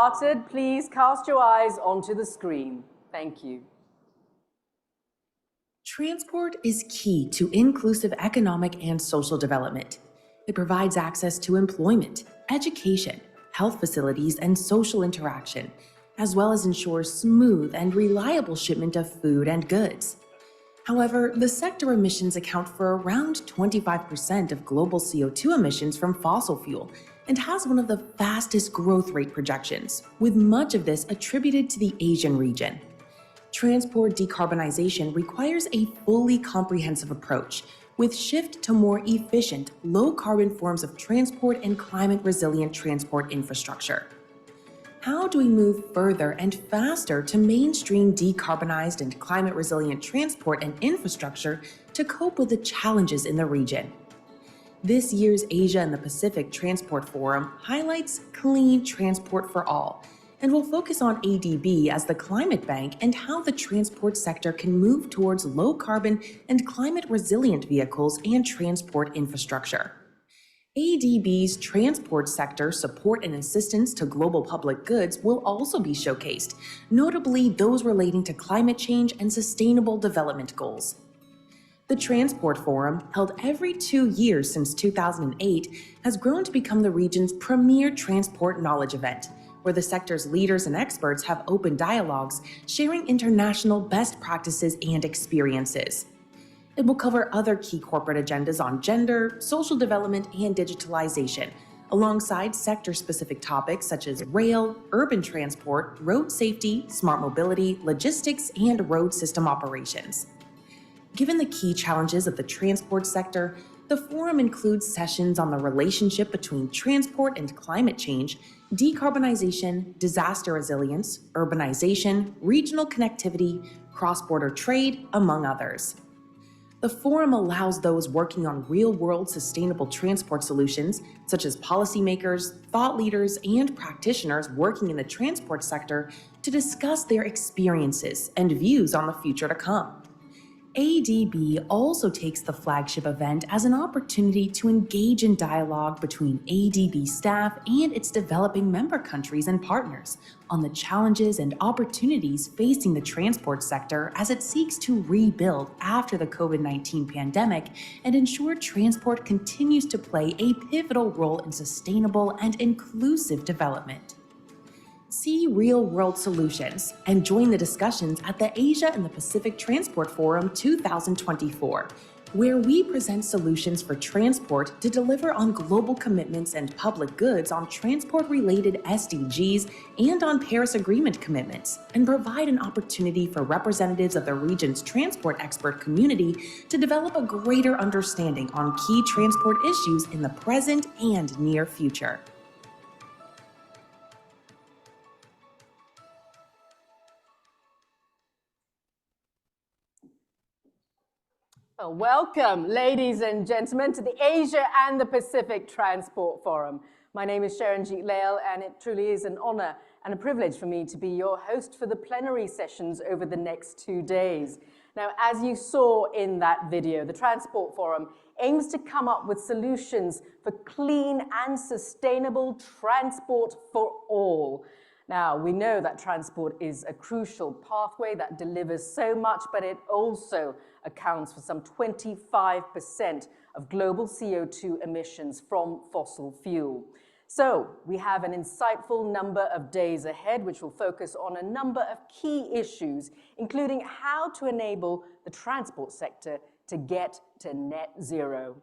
Started, please cast your eyes onto the screen. Thank you. Transport is key to inclusive economic and social development. It provides access to employment, education, health facilities, and social interaction, as well as ensures smooth and reliable shipment of food and goods. However, the sector emissions account for around 25% of global CO2 emissions from fossil fuel and has one of the fastest growth rate projections, with much of this attributed to the Asian region. Transport decarbonization requires a fully comprehensive approach, with shift to more efficient, low-carbon forms of transport and climate-resilient transport infrastructure. How do we move further and faster to mainstream decarbonized and climate-resilient transport and infrastructure to cope with the challenges in the region? This year's Asia and the Pacific Transport Forum highlights clean transport for all, and will focus on ADB as the climate bank and how the transport sector can move towards low-carbon and climate-resilient vehicles and transport infrastructure. ADB's transport sector support and assistance to global public goods will also be showcased, notably those relating to climate change and sustainable development goals. The Transport Forum, held every 2 years since 2008, has grown to become the region's premier transport knowledge event, where the sector's leaders and experts have open dialogues, sharing international best practices and experiences. It will cover other key corporate agendas on gender, social development, and digitalization, alongside sector-specific topics such as rail, urban transport, road safety, smart mobility, logistics, and road system operations. Given the key challenges of the transport sector, the forum includes sessions on the relationship between transport and climate change, decarbonization, disaster resilience, urbanization, regional connectivity, cross-border trade, among others. The forum allows those working on real-world sustainable transport solutions, such as policymakers, thought leaders, and practitioners working in the transport sector, to discuss their experiences and views on the future to come. ADB also takes the flagship event as an opportunity to engage in dialogue between ADB staff and its developing member countries and partners on the challenges and opportunities facing the transport sector as it seeks to rebuild after the COVID-19 pandemic and ensure transport continues to play a pivotal role in sustainable and inclusive development. See real-world solutions and join the discussions at the Asia and the Pacific Transport Forum 2024, where we present solutions for transport to deliver on global commitments and public goods on transport-related SDGs and on Paris Agreement commitments, and provide an opportunity for representatives of the region's transport expert community to develop a greater understanding on key transport issues in the present and near future. Welcome, ladies and gentlemen, to the Asia and the Pacific Transport Forum. My name is Sharanjit, Leyl, and it truly is an honor and a privilege for me to be your host for the plenary sessions over the next 2 days. Now, as you saw in that video, the Transport Forum aims to come up with solutions for clean and sustainable transport for all. Now, we know that transport is a crucial pathway that delivers so much, but it also accounts for some 25% of global CO2 emissions from fossil fuel. So we have an insightful number of days ahead, which will focus on a number of key issues, including how to enable the transport sector to get to net zero.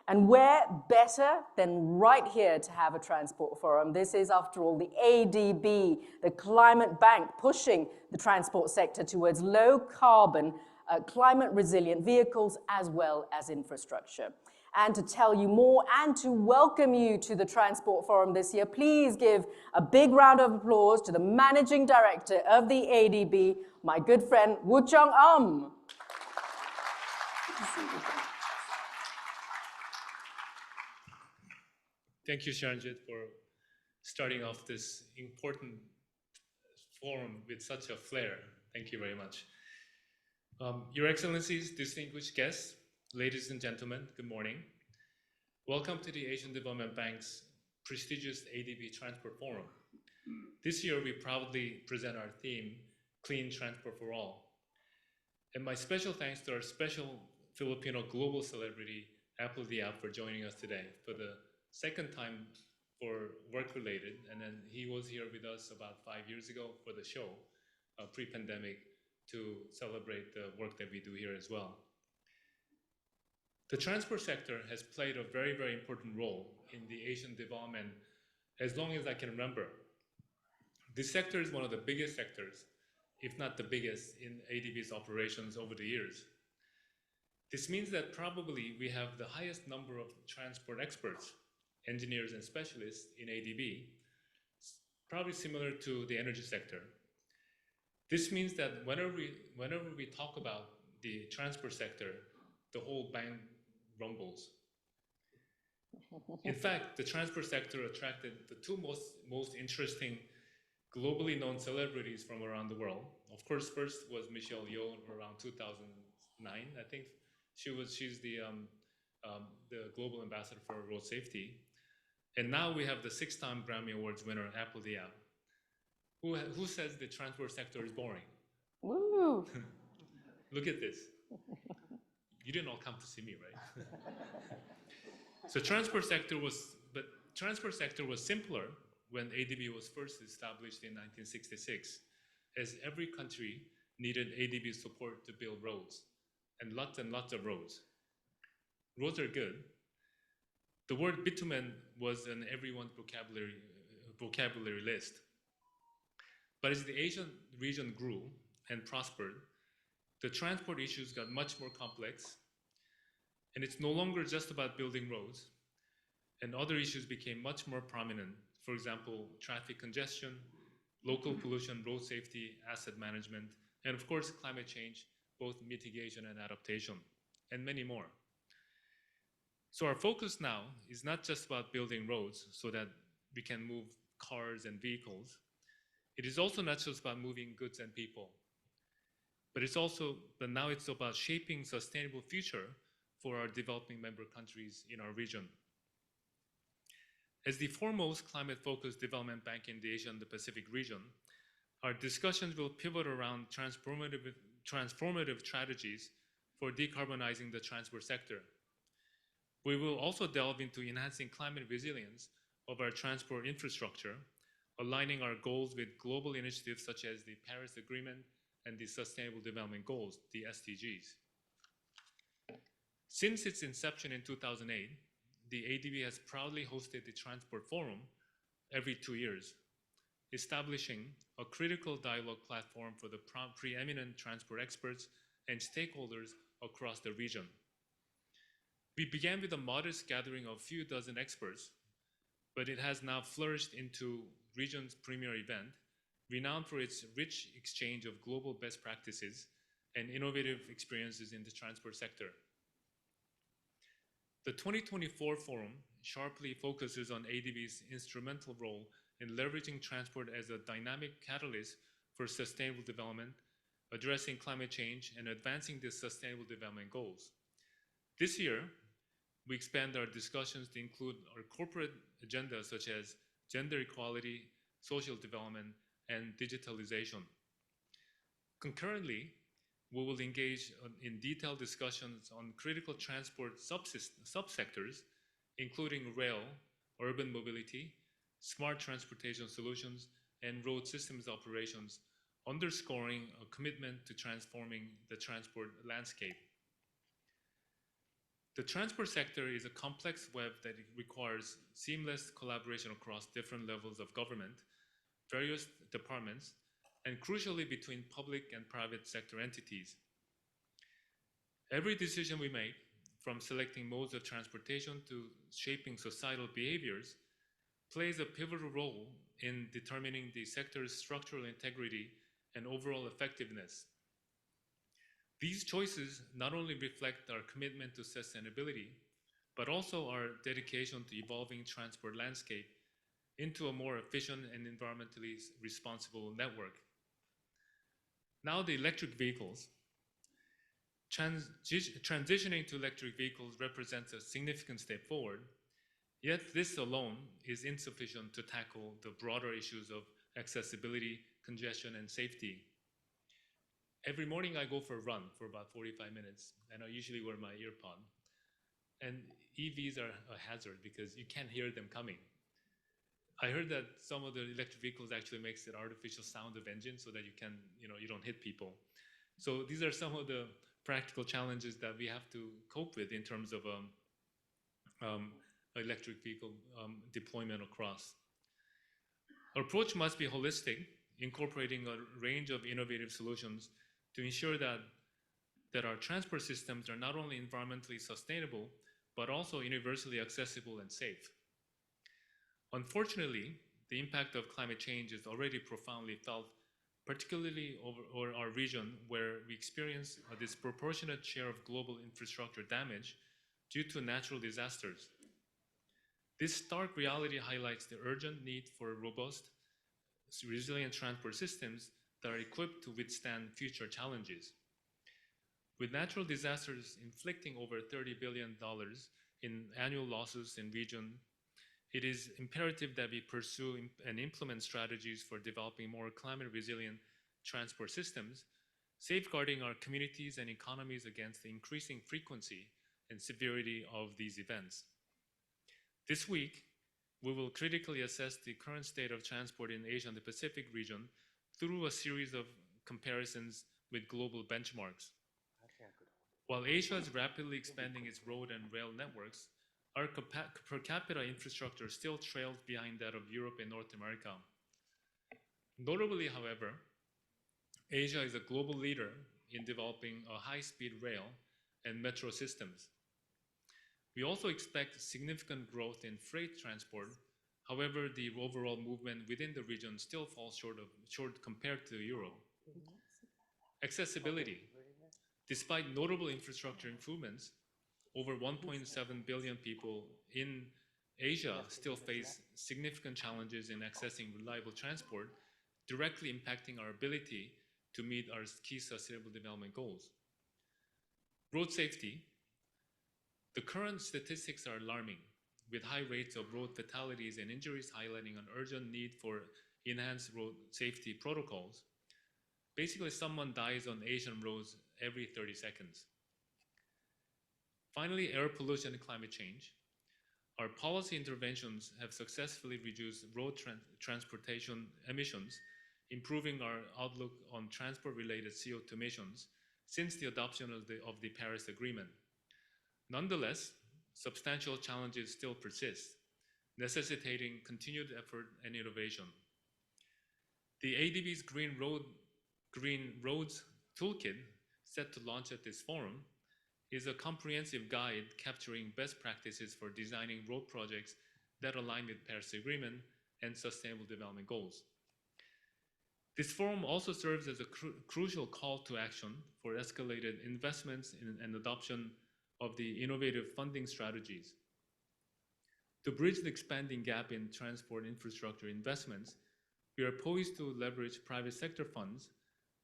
And where better than right here to have a transport forum? This is, after all, the ADB, the climate bank, pushing the transport sector towards low-carbon, climate-resilient vehicles as well as infrastructure. And to tell you more and to welcome you to the Transport Forum this year, please give a big round of applause to the Managing Director of the ADB, my good friend Woochong. Thank you, Sharanjit, for starting off this important forum with such a flair. Thank you very much. Your Excellencies, distinguished guests, ladies and gentlemen, good morning. Welcome to the Asian Development Bank's prestigious ADB Transport Forum. This year, we proudly present our theme, Clean Transport for All. And my special thanks to our special Filipino global celebrity, Apple the App, for joining us today for the second time for work-related. And then he was here with us about 5 years ago for the show, pre-pandemic, to celebrate the work that we do here as well. The transport sector has played a very, very important role in the Asian development as long as I can remember. This sector is one of the biggest sectors, if not the biggest, in ADB's operations over the years. This means that probably we have the highest number of transport experts, engineers and specialists in ADB, probably similar to the energy sector. This means that whenever we talk about the transport sector, the whole bank rumbles. In fact, the transport sector attracted the two most interesting globally known celebrities from around the world. Of course, first was Michelle Yeoh around 2009, I think. She's the global ambassador for road safety. And now we have the 6-time Grammy Awards winner, Apple the App. Who says the transport sector is boring? Woo! Look at this. You didn't all come to see me, right? So transport sector was simpler when ADB was first established in 1966, as every country needed ADB's support to build roads, and lots of roads. Roads are good. The word bitumen was in everyone's vocabulary list. But as the Asian region grew and prospered, the transport issues got much more complex, and it's no longer just about building roads, and other issues became much more prominent. For example, traffic congestion, local pollution, road safety, asset management, and of course, climate change, both mitigation and adaptation, and many more. So our focus now is not just about building roads so that we can move cars and vehicles. It is also not just about moving goods and people, but now it's about shaping sustainable future for our developing member countries in our region. As the foremost climate-focused development bank in the Asia and the Pacific region, our discussions will pivot around transformative strategies for decarbonizing the transport sector. We will also delve into enhancing climate resilience of our transport infrastructure, aligning our goals with global initiatives such as the Paris Agreement and the Sustainable Development Goals, the SDGs. Since its inception in 2008, the ADB has proudly hosted the Transport Forum every 2 years, establishing a critical dialogue platform for the preeminent transport experts and stakeholders across the region. We began with a modest gathering of a few dozen experts, but it has now flourished into region's premier event, renowned for its rich exchange of global best practices and innovative experiences in the transport sector. The 2024 forum sharply focuses on ADB's instrumental role in leveraging transport as a dynamic catalyst for sustainable development, addressing climate change, and advancing the Sustainable Development Goals. This year, we expand our discussions to include our corporate agendas such as gender equality, social development, and digitalization. Concurrently, we will engage in detailed discussions on critical transport subsectors, including rail, urban mobility, smart transportation solutions, and road systems operations, underscoring a commitment to transforming the transport landscape. The transport sector is a complex web that requires seamless collaboration across different levels of government, various departments, and crucially between public and private sector entities. Every decision we make, from selecting modes of transportation to shaping societal behaviors, plays a pivotal role in determining the sector's structural integrity and overall effectiveness. These choices not only reflect our commitment to sustainability, but also our dedication to evolving transport landscape into a more efficient and environmentally responsible network. Now the electric vehicles. Transitioning to electric vehicles represents a significant step forward, Yet this alone is insufficient to tackle the broader issues of accessibility, congestion, and safety. Every morning I go for a run for about 45 minutes, and I usually wear my earpod. And EVs are a hazard because you can't hear them coming. I heard that some of the electric vehicles actually makes an artificial sound of engine so that you don't hit people. So these are some of the practical challenges that we have to cope with in terms of electric vehicle deployment across. Our approach must be holistic, incorporating a range of innovative solutions to ensure that our transport systems are not only environmentally sustainable, but also universally accessible and safe. Unfortunately, the impact of climate change is already profoundly felt, particularly over our region, where we experience a disproportionate share of global infrastructure damage due to natural disasters. This stark reality highlights the urgent need for robust, resilient transport systems that are equipped to withstand future challenges. With natural disasters inflicting over $30 billion in annual losses in region, it is imperative that we pursue and implement strategies for developing more climate-resilient transport systems, safeguarding our communities and economies against the increasing frequency and severity of these events. This week, we will critically assess the current state of transport in Asia and the Pacific region through a series of comparisons with global benchmarks. While Asia is rapidly expanding its road and rail networks, our per capita infrastructure still trails behind that of Europe and North America. Notably, however, Asia is a global leader in developing a high-speed rail and metro systems. We also expect significant growth in freight transport. However, the overall movement within the region still falls short compared to Europe. Accessibility. Despite notable infrastructure improvements, over 1.7 billion people in Asia still face significant challenges in accessing reliable transport, directly impacting our ability to meet our key sustainable development goals. Road safety. The current statistics are alarming, with high rates of road fatalities and injuries highlighting an urgent need for enhanced road safety protocols. Basically, someone dies on Asian roads every 30 seconds. Finally, air pollution and climate change. Our policy interventions have successfully reduced road transportation emissions, improving our outlook on transport-related CO2 emissions since the adoption of the Paris Agreement. Nonetheless, substantial challenges still persist, necessitating continued effort and innovation. The ADB's Green Roads Toolkit, set to launch at this forum, is a comprehensive guide capturing best practices for designing road projects that align with Paris Agreement and Sustainable Development Goals. This forum also serves as a crucial call to action for escalated investments in and adoption of the innovative funding strategies. To bridge the expanding gap in transport infrastructure investments, we are poised to leverage private sector funds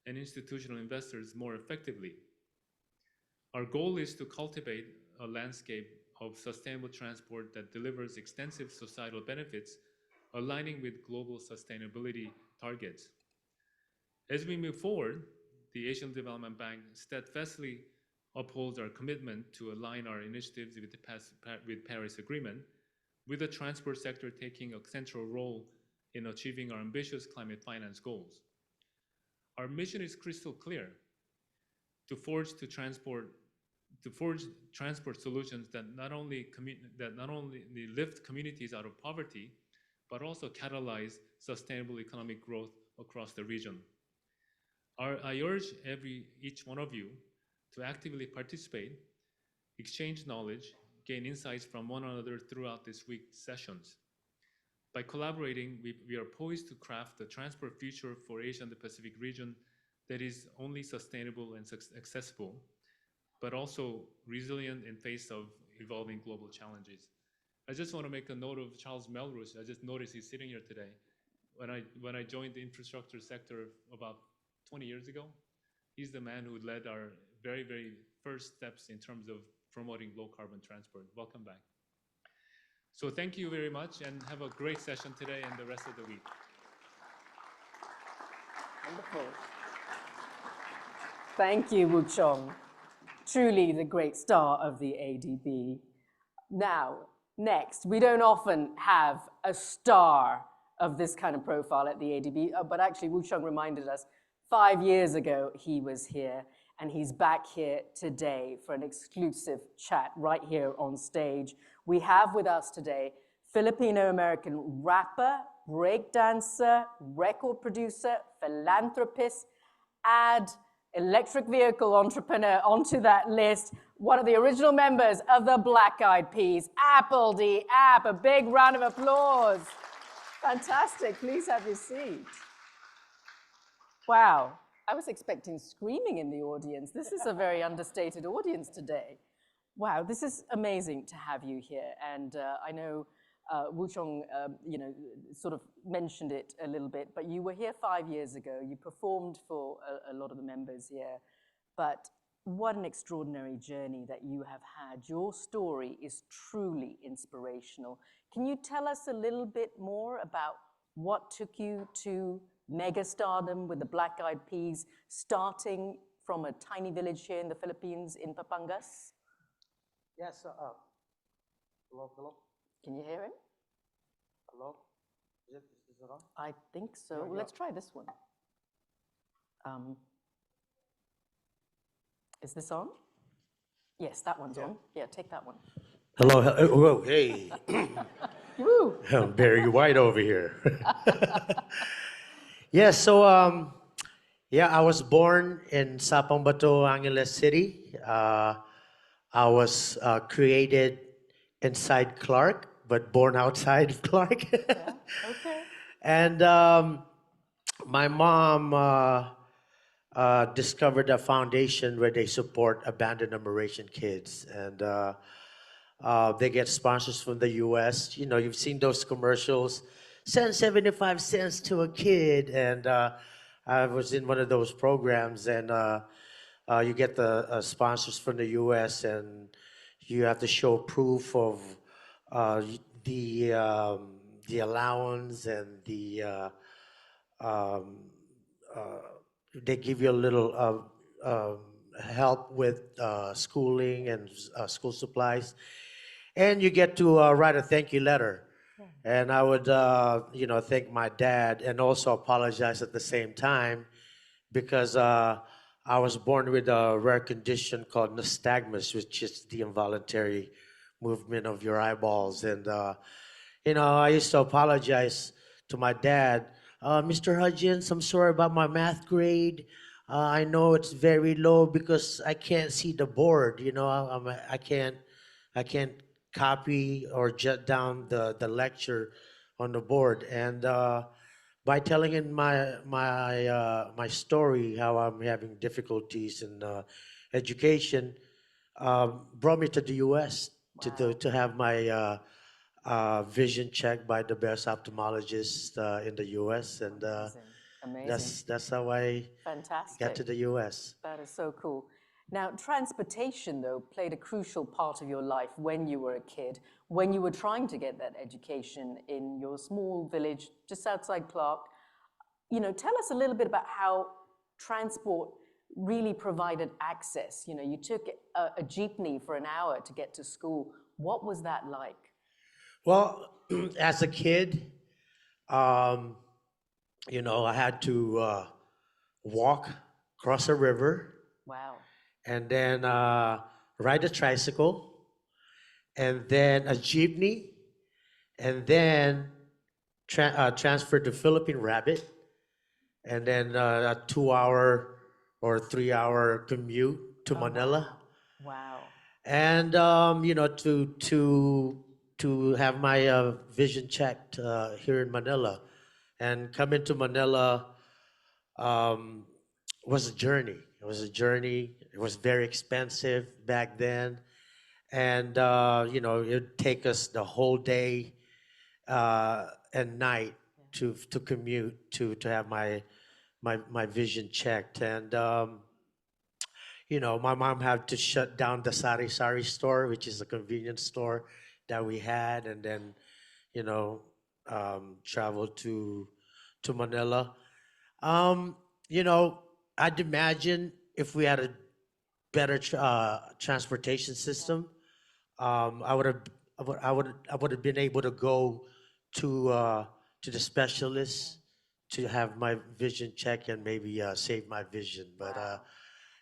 and institutional investors more effectively. Our goal is to cultivate a landscape of sustainable transport that delivers extensive societal benefits, aligning with global sustainability targets. As we move forward, the Asian Development Bank steadfastly upholds our commitment to align our initiatives with the Paris Agreement, with the transport sector taking a central role in achieving our ambitious climate finance goals. Our mission is crystal clear: to forge transport solutions that not only lift communities out of poverty, but also catalyze sustainable economic growth across the region. I urge each one of you to actively participate, exchange knowledge, gain insights from one another throughout this week's sessions. By collaborating, we are poised to craft the transport future for Asia and the Pacific region that is only sustainable and accessible, but also resilient in face of evolving global challenges. I just want to make a note of Charles Melrose. I just noticed he's sitting here today. When I joined the infrastructure sector about 20 years ago, he's the man who led our very, very first steps in terms of promoting low carbon transport. Welcome back. So thank you very much and have a great session today and the rest of the week. Wonderful. Thank you, Woochong. Truly the great star of the ADB. Now, next, we don't often have a star of this kind of profile at the ADB, but actually Woochong reminded us 5 years ago he was here, and he's back here today for an exclusive chat right here on stage. We have with us today Filipino-American rapper, breakdancer, record producer, philanthropist, add electric vehicle entrepreneur onto that list, one of the original members of the Black Eyed Peas, Apple D. App. A big round of applause. Fantastic. Please have your seat. Wow. I was expecting screaming in the audience. This is a very understated audience today. Wow, this is amazing to have you here. And I know Woochong, sort of mentioned it a little bit, but you were here 5 years ago. You performed for a lot of the members here. But what an extraordinary journey that you have had. Your story is truly inspirational. Can you tell us a little bit more about what took you to mega stardom with the Black Eyed Peas, starting from a tiny village here in the Philippines in Papangas? Yes, hello? Can you hear him? Hello? Is it on? I think so. Yeah, Well, yeah. let's try this one. Is this on? Yes, that one's on. Yeah, take that one. Hello, whoa, hey. Woo! I'm very white over here. Yeah, so, I was born in Sapang Bato, Angeles City. I was created inside Clark, but born outside of Clark. Yeah, okay. And my mom discovered a foundation where they support abandoned American kids. And they get sponsors from the US. You know, you've seen those commercials, send 75 cents to a kid. And I was in one of those programs, and you get the sponsors from the US, and you have to show proof of the allowance and they give you a little help with schooling and school supplies, and you get to write a thank you letter. And I would, thank my dad and also apologize at the same time because I was born with a rare condition called nystagmus, which is the involuntary movement of your eyeballs. And, I used to apologize to my dad. Mr. Hudgens, I'm sorry about my math grade. I know it's very low because I can't see the board. I can't copy or jot down the lecture on the board. And by telling in my story how I'm having difficulties in education, brought me to the U.S. to have my vision checked by the best ophthalmologist in the U.S. And Amazing. that's how I Fantastic. got to the U.S. That is so cool. Now, transportation, though, played a crucial part of your life when you were a kid, when you were trying to get that education in your small village just outside Clark. Tell us a little bit about how transport really provided access. You took a jeepney for an hour to get to school. What was that like? Well, as a kid, I had to walk across a river. Wow. And then ride a tricycle, and then a jeepney, and then transfer to Philippine Rabbit, and then a 2-hour or 3-hour commute to Manila. Wow. And to have my vision checked here in Manila, and coming to Manila was a journey. It was a journey. It was very expensive back then, and it'd take us the whole day and night to commute to have my vision checked. And my mom had to shut down the sari sari store, which is a convenience store that we had, and then traveled to Manila. Um, I'd imagine if we had a better transportation system, I would have, I would have been able to go to the specialist to have my vision checked and maybe save my vision. But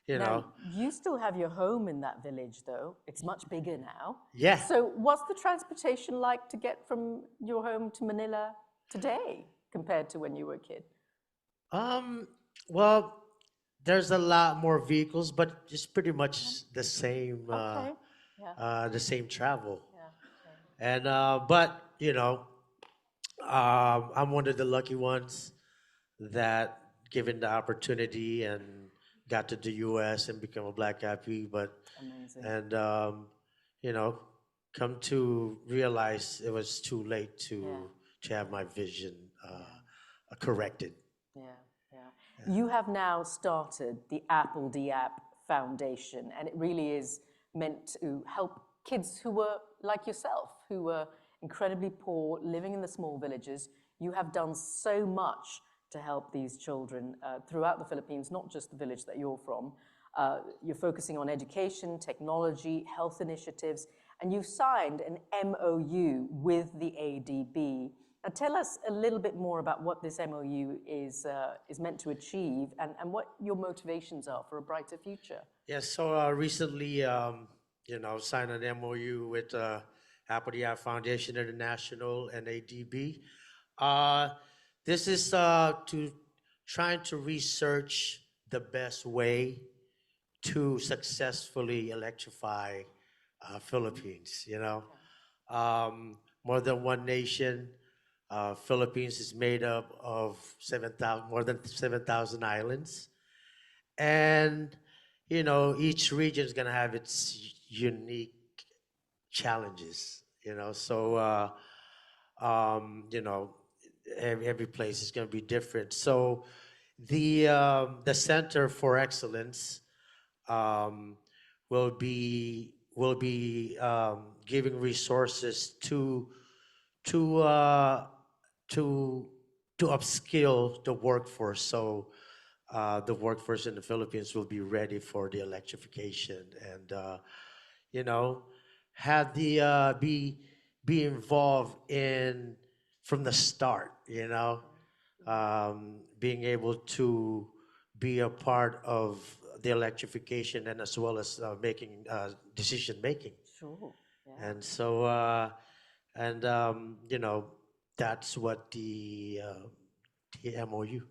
you know, Now, you still have your home in that village, though. It's much bigger now. yeah. So what's the transportation like to get from your home to Manila today compared to when you were a kid? Well, there's a lot more vehicles, but it's pretty much the same. Okay. Yeah. The same travel. Yeah. And but I'm one of the lucky ones that given the opportunity and got to the U.S. and become a black IP, but Amazing. and you know, come to realize it was too late to have my vision corrected. Yeah, yeah. You have now started the Apple D App Foundation, and it really is meant to help kids who were like yourself, who were incredibly poor, living in the small villages. You have done so much to help these children throughout the Philippines, not just the village that you're from. You're focusing on education, technology, health initiatives, and you've signed an MOU with the ADB. Now tell us a little bit more about what this MOU is meant to achieve and what your motivations are for a brighter future. Yes, so recently, signed an MOU with Apple Foundation International and ADB. This is to trying to research the best way to successfully electrify Philippines. More than one nation. Philippines is made up of more than 7,000 islands, and each region is going to have its unique challenges. So every place is going to be different. So the Center for Excellence um, will be giving resources to uh, to to upskill the workforce. So the workforce in the Philippines will be ready for the electrification, and you know, had the be involved in from the start. Being able to be a part of the electrification and as well as making decision making. Sure. Yeah. And so, that's what the MOU.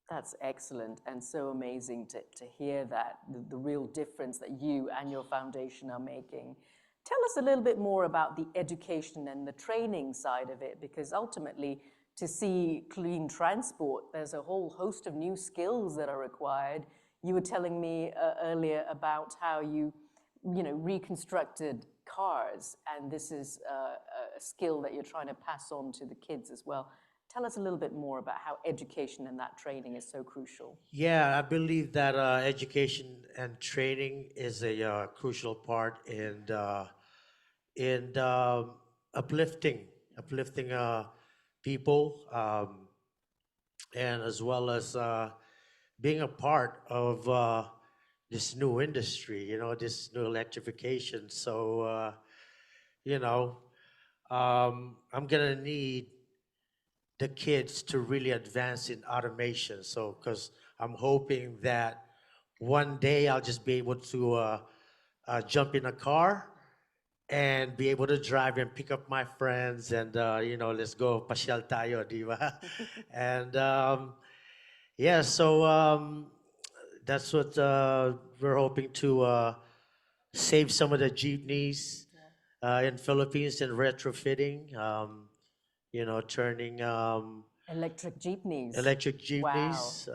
That's excellent and so amazing to hear that, the real difference that you and your foundation are making. Tell us a little bit more about the education and the training side of it, because ultimately, to see clean transport, there's a whole host of new skills that are required. You were telling me earlier about how you reconstructed cars, and this is a skill that you're trying to pass on to the kids as well. Tell us a little bit more about how education and that training is so crucial. Yeah, I believe that education and training is a crucial part in uplifting people, and as well as being a part of this new industry. This new electrification. So I'm gonna need the kids to really advance in automation. So, because I'm hoping that one day I'll just be able to jump in a car and be able to drive and pick up my friends and let's go pasyal tayo, di ba? And yeah, so that's what we're hoping to save some of the jeepneys in Philippines and retrofitting. Turning Electric jeepneys. electric Wow. jeepneys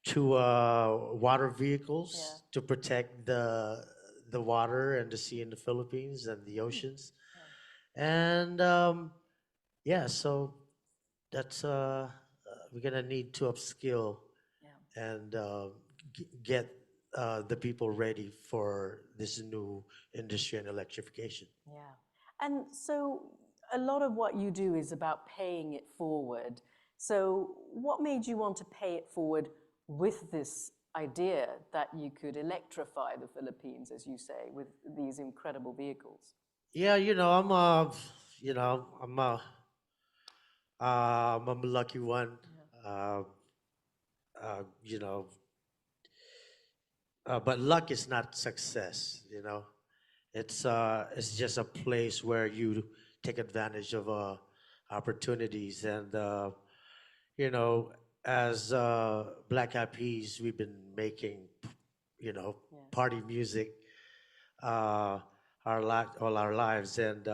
to water vehicles to protect the water and the sea in the Philippines and the oceans. And yeah, so that's we're gonna need to upskill Yeah. and get the people ready for this new industry and electrification. Yeah. And so a lot of what you do is about paying it forward. So what made you want to pay it forward with this idea that you could electrify the Philippines, as you say, with these incredible vehicles? Yeah, I'm a lucky one. Uh, you know, but luck is not success. It's just a place where you take advantage of opportunities, and you know, as Black Eyed Peas, we've been making, party music uh, all our lives, and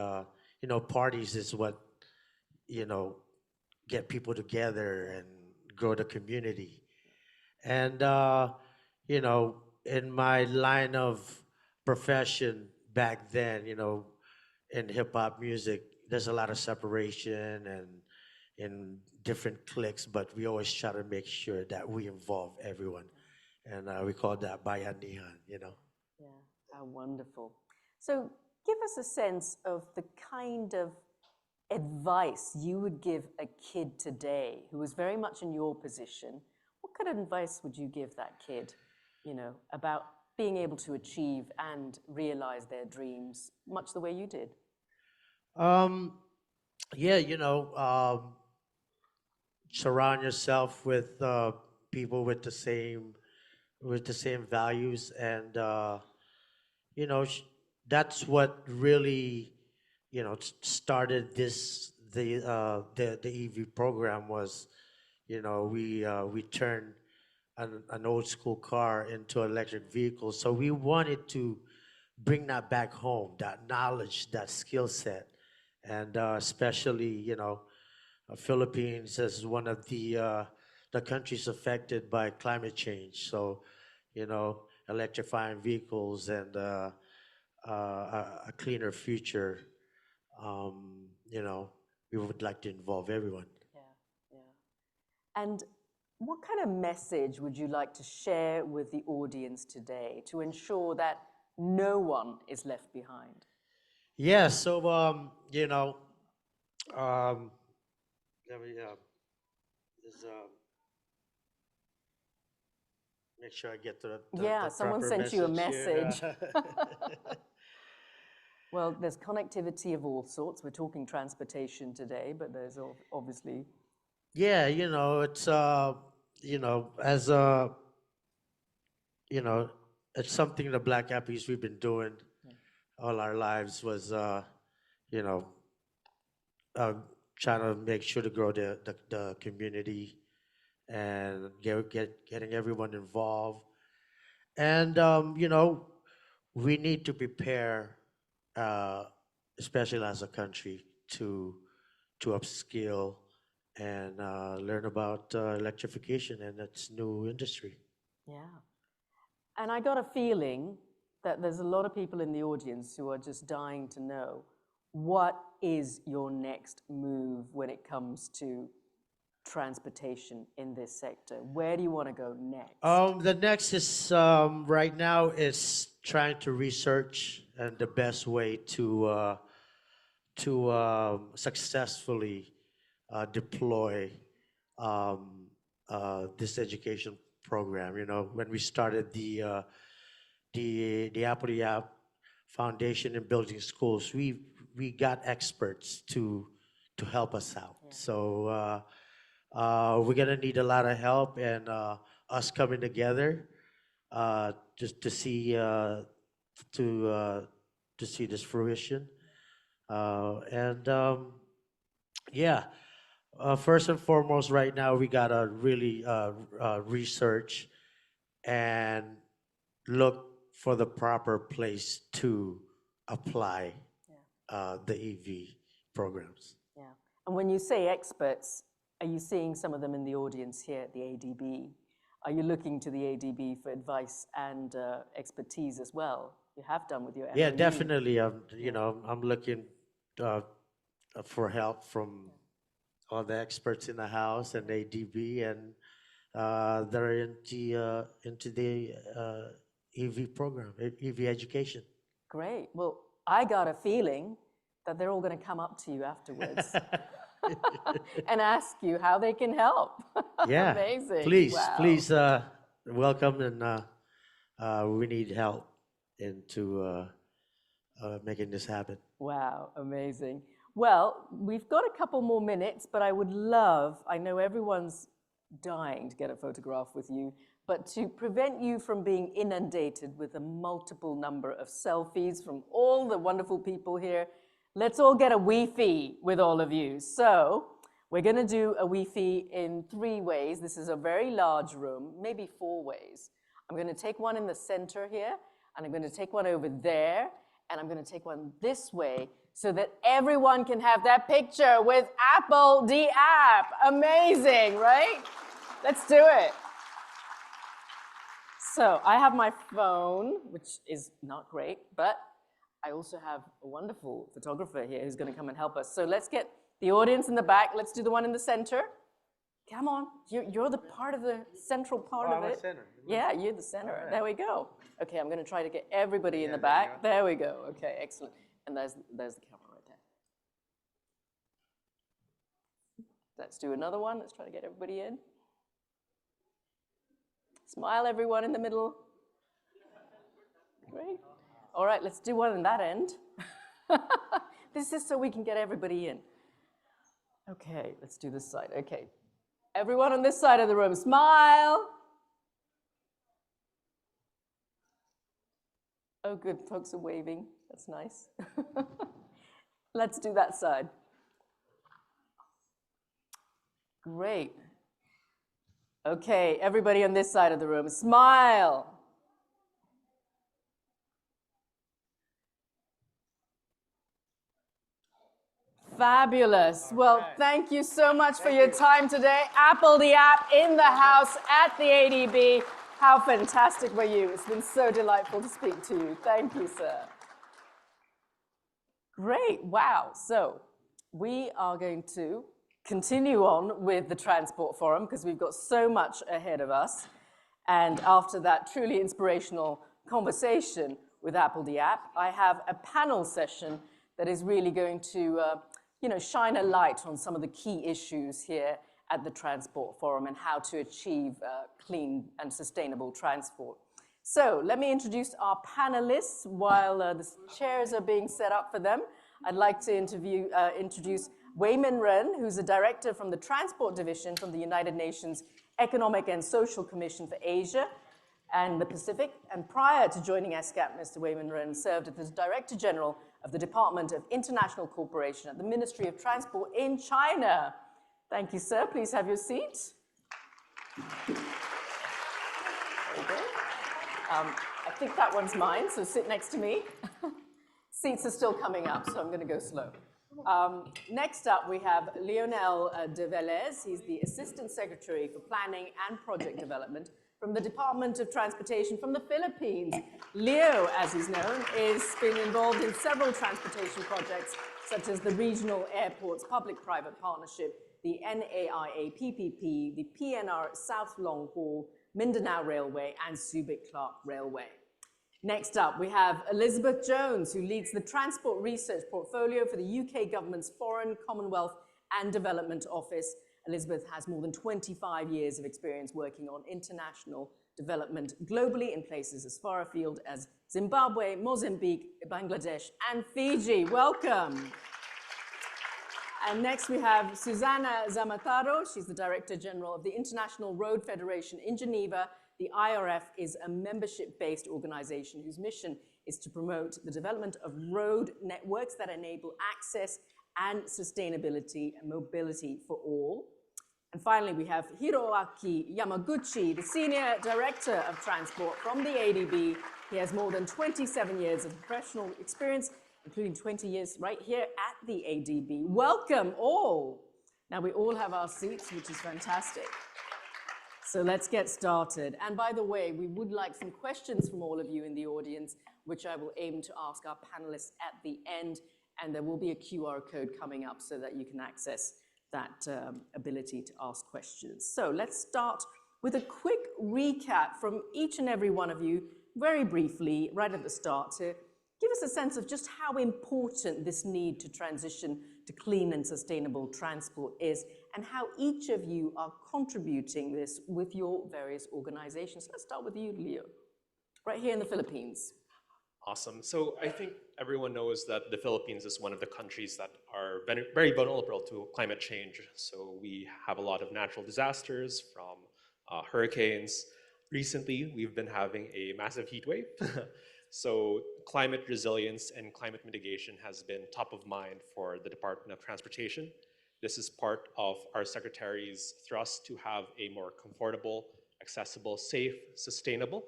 parties is what you know get people together and grow the community. And in my line of profession back then, in hip hop music, there's a lot of separation and in different cliques, but we always try to make sure that we involve everyone, and we call that bayanihan. Yeah, how wonderful. So give us a sense of the kind of advice you would give a kid today who was very much in your position. What kind of advice would you give that kid, about being able to achieve and realize their dreams, much the way you did? Um, yeah, surround yourself with people with the same values, and you know sh- that's what really started the EV program. Was we turned an old school car into an electric vehicle, so we wanted to bring that back home, that knowledge, that skill set, and especially Philippines is one of the countries affected by climate change. So, electrifying vehicles and a cleaner future. We would like to involve everyone. Yeah, yeah. And what kind of message would you like to share with the audience today to ensure that no one is left behind? Yeah. So, let me just, make sure I get to Yeah, the someone proper sent you a message message. here. Well, there's connectivity of all sorts. We're talking transportation today, but there's obviously. Yeah, it's as you know, it's something the Black Appies we've been doing all our lives was you know, uh, trying to make sure to grow the community and getting everyone involved. And we need to prepare, uh, especially as a country, to upskill and learn about electrification and its new industry. Yeah. And I got a feeling that there's a lot of people in the audience who are just dying to know, what is your next move when it comes to transportation in this sector? Where do you want to go next? The next is right now is trying to research and the best way to successfully deploy this education program. When we started the Appleya Foundation in building schools, we got experts to help us out. Yeah. So we're gonna need a lot of help, and us coming together just to see this fruition. And yeah, first and foremost, right now we gotta really research and look for the proper place to apply the EV programs. Yeah. And when you say experts, are you seeing some of them in the audience here at the ADB? Are you looking to the ADB for advice and expertise as well? You have done with your Yeah, MOU. definitely. I'm looking uh, for help from all the experts in the house and ADB, and they're into the EV program, EV education. Great. Well, I got a feeling that they're all going to come up to you afterwards and ask you how they can help. Yeah. Amazing. Please, Wow. please welcome, and we need help into making this happen. Wow, amazing. Well, we've got a couple more minutes, but I would love, I know everyone's dying to get a photograph with you, but to prevent you from being inundated with a multiple number of selfies from all the wonderful people here, let's all get a Wi-Fi with all of you. So we're going to do a Wi-Fi in 3 ways. This is a very large room, maybe 4 ways. I'm going to take one in the center here, and I'm going to take one over there, and I'm going to take one this way so that everyone can have that picture with Apple the app. Amazing, right? Let's do it. So I have my phone, which is not great, but I also have a wonderful photographer here who's going to come and help us. So let's get the audience in the back. Let's do the one in the center. Come on, you're the part of the central part of it. Center. Yeah, you're the center. Right. There we go. Okay, I'm going to try to get everybody in the back. There we go. Okay, excellent. And there's the camera right there. Let's do another one. Let's try to get everybody in. Smile, everyone in the middle. Great. All right, let's do one on that end. This is so we can get everybody in. Okay, let's do this side. Okay. Everyone on this side of the room, smile. Oh, good, folks are waving. That's nice. Let's do that side. Great. Okay, everybody on this side of the room, smile. Fabulous. Well, thank you so much for your time today. Apple the app in the house at the ADB. How fantastic were you? It's been so delightful to speak to you. Thank you, sir. Great. Wow. So we are going to continue on with the Transport Forum because we've got so much ahead of us. And after that truly inspirational conversation with Apple the app, I have a panel session that is really going to shine a light on some of the key issues here at the Transport Forum and how to achieve clean and sustainable transport. So let me introduce our panelists while the chairs are being set up for them. I'd like to introduce Weimin, who's a director from the Transport Division from the United Nations Economic and Social Commission for Asia and the Pacific. And prior to joining UNESCAP, Mr. Weimin served as the Director General of the Department of International Cooperation at the Ministry of Transport in China. Thank you, sir. Please have your seat. There you go. I think that one's mine, so sit next to me. Seats are still coming up, so I'm going to go slow. Next up, we have Leonel de Velez. He's the Assistant Secretary for Planning and Project Development from the Department of Transportation from the Philippines. Leo, as he's known, has been involved in several transportation projects, such as the Regional Airports Public-Private Partnership, the NAIA PPP, the PNR South Long Haul, Mindanao Railway, and Subic-Clark Railway. Next up, we have Elizabeth Jones, who leads the Transport Research Portfolio for the UK Government's Foreign, Commonwealth and Development Office. Elizabeth has more than 25 years of experience working on international development globally in places as far afield as Zimbabwe, Mozambique, Bangladesh, and Fiji. Welcome. And next we have Susanna Zammataro. She's the Director General of the International Road Federation in Geneva. The IRF is a membership-based organization whose mission is to promote the development of road networks that enable access and sustainability and mobility for all. And finally, we have Hiroaki Yamaguchi, the Senior Director of Transport from the ADB. He has more than 27 years of professional experience, including 20 years right here at the ADB. Welcome all. Now we all have our seats, which is fantastic. So let's get started. And by the way, we would like some questions from all of you in the audience, which I will aim to ask our panelists at the end. And there will be a QR code coming up so that you can access that ability to ask questions. So let's start with a quick recap from each and every one of you, very briefly, right at the start, to give us a sense of just how important this need to transition to clean and sustainable transport is, and how each of you are contributing this with your various organizations. Let's start with you, Leo, right here in the Philippines. Awesome. So I think everyone knows that the Philippines is one of the countries that are very vulnerable to climate change. So we have a lot of natural disasters from hurricanes. Recently, we've been having a massive heat wave. So climate resilience and climate mitigation has been top of mind for the Department of Transportation. This is part of our Secretary's thrust to have a more comfortable, accessible, safe, sustainable,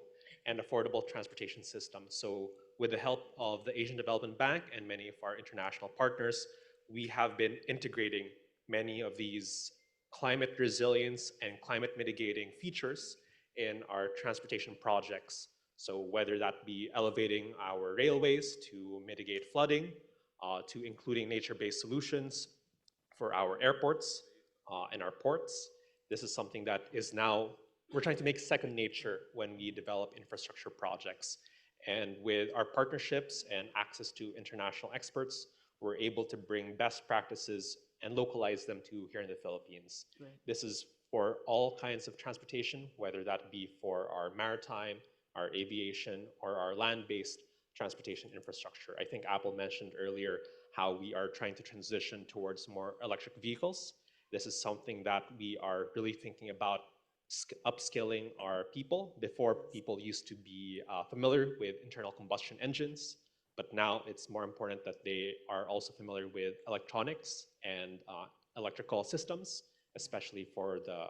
and affordable transportation system. So with the help of the Asian Development Bank and many of our international partners, we have been integrating many of these climate resilience and climate mitigating features in our transportation projects. So whether that be elevating our railways to mitigate flooding, to including nature-based solutions for our airports and our ports. This is something that is now, we're trying to make second nature when we develop infrastructure projects. And with our partnerships and access to international experts, we're able to bring best practices and localize them to here in the Philippines. Right. This is for all kinds of transportation, whether that be for our maritime, our aviation, or our land-based transportation infrastructure. I think Apple mentioned earlier how we are trying to transition towards more electric vehicles. This is something that we are really thinking about upskilling our people. Before, people used to be familiar with internal combustion engines, but now it's more important that they are also familiar with electronics and electrical systems, especially for the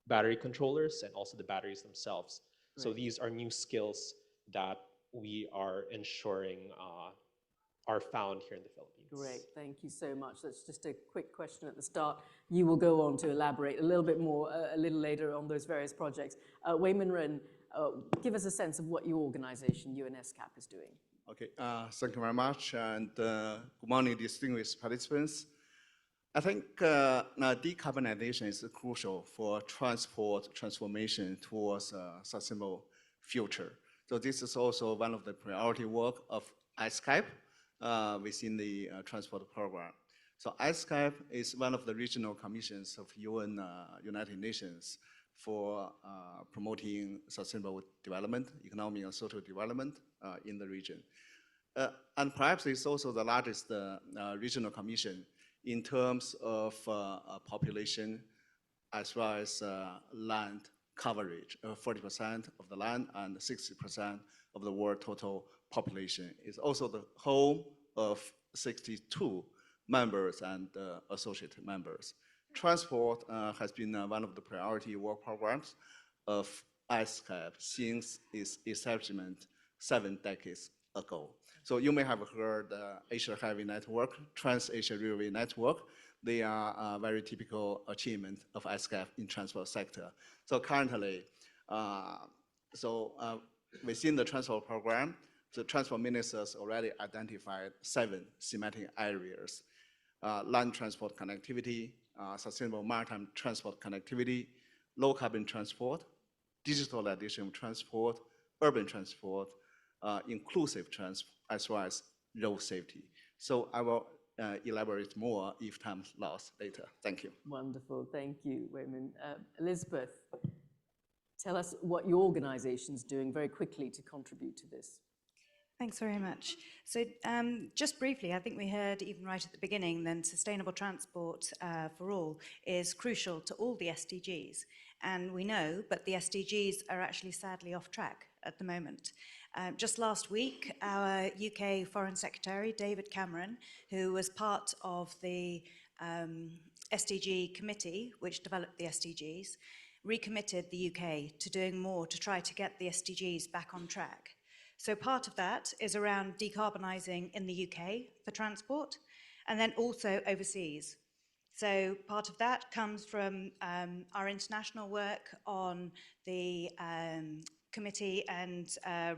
battery controllers and also the batteries themselves. Right. So these are new skills that we are ensuring are found here in the Philippines. Great, thank you so much. That's just a quick question at the start. You will go on to elaborate a little bit more a little later on those various projects. Weimin, give us a sense of what your organization, UNESCAP, is doing. Okay, thank you very much, and good morning, distinguished participants. I think now decarbonization is crucial for transport transformation towards a sustainable future. So this is also one of the priority work of UNESCAP within the transport program. So UNESCAP is one of the regional commissions of United Nations for promoting sustainable development, economic and social development in the region. And perhaps it's also the largest regional commission in terms of population as well as land coverage. 40% of the land and 60% of the world total population. It's also the home of 62 members and associate members. Transport has been one of the priority work programs of UNESCAP since its establishment 7 decades ago. So you may have heard Asia Highway Network, Trans-Asia Railway Network. They are a very typical achievement of UNESCAP in transport sector. So currently, within the transport program, the transport ministers already identified 7 thematic areas: land transport connectivity, sustainable maritime transport connectivity, low carbon transport, digitalization of transport, urban transport, inclusive transport, as well as road safety. So I will elaborate more if time allows later. Thank you. Wonderful, thank you, Weimin. Elizabeth, tell us what your organization's doing very quickly to contribute to this. Thanks very much. So just briefly, I think we heard even right at the beginning, then sustainable transport for all is crucial to all the SDGs. And we know, but the SDGs are actually sadly off track at the moment. Just last week, our UK Foreign Secretary, David Cameron, who was part of the SDG committee, which developed the SDGs, recommitted the UK to doing more to try to get the SDGs back on track. So part of that is around decarbonising in the UK for transport, and then also overseas. So part of that comes from our international work on the committee and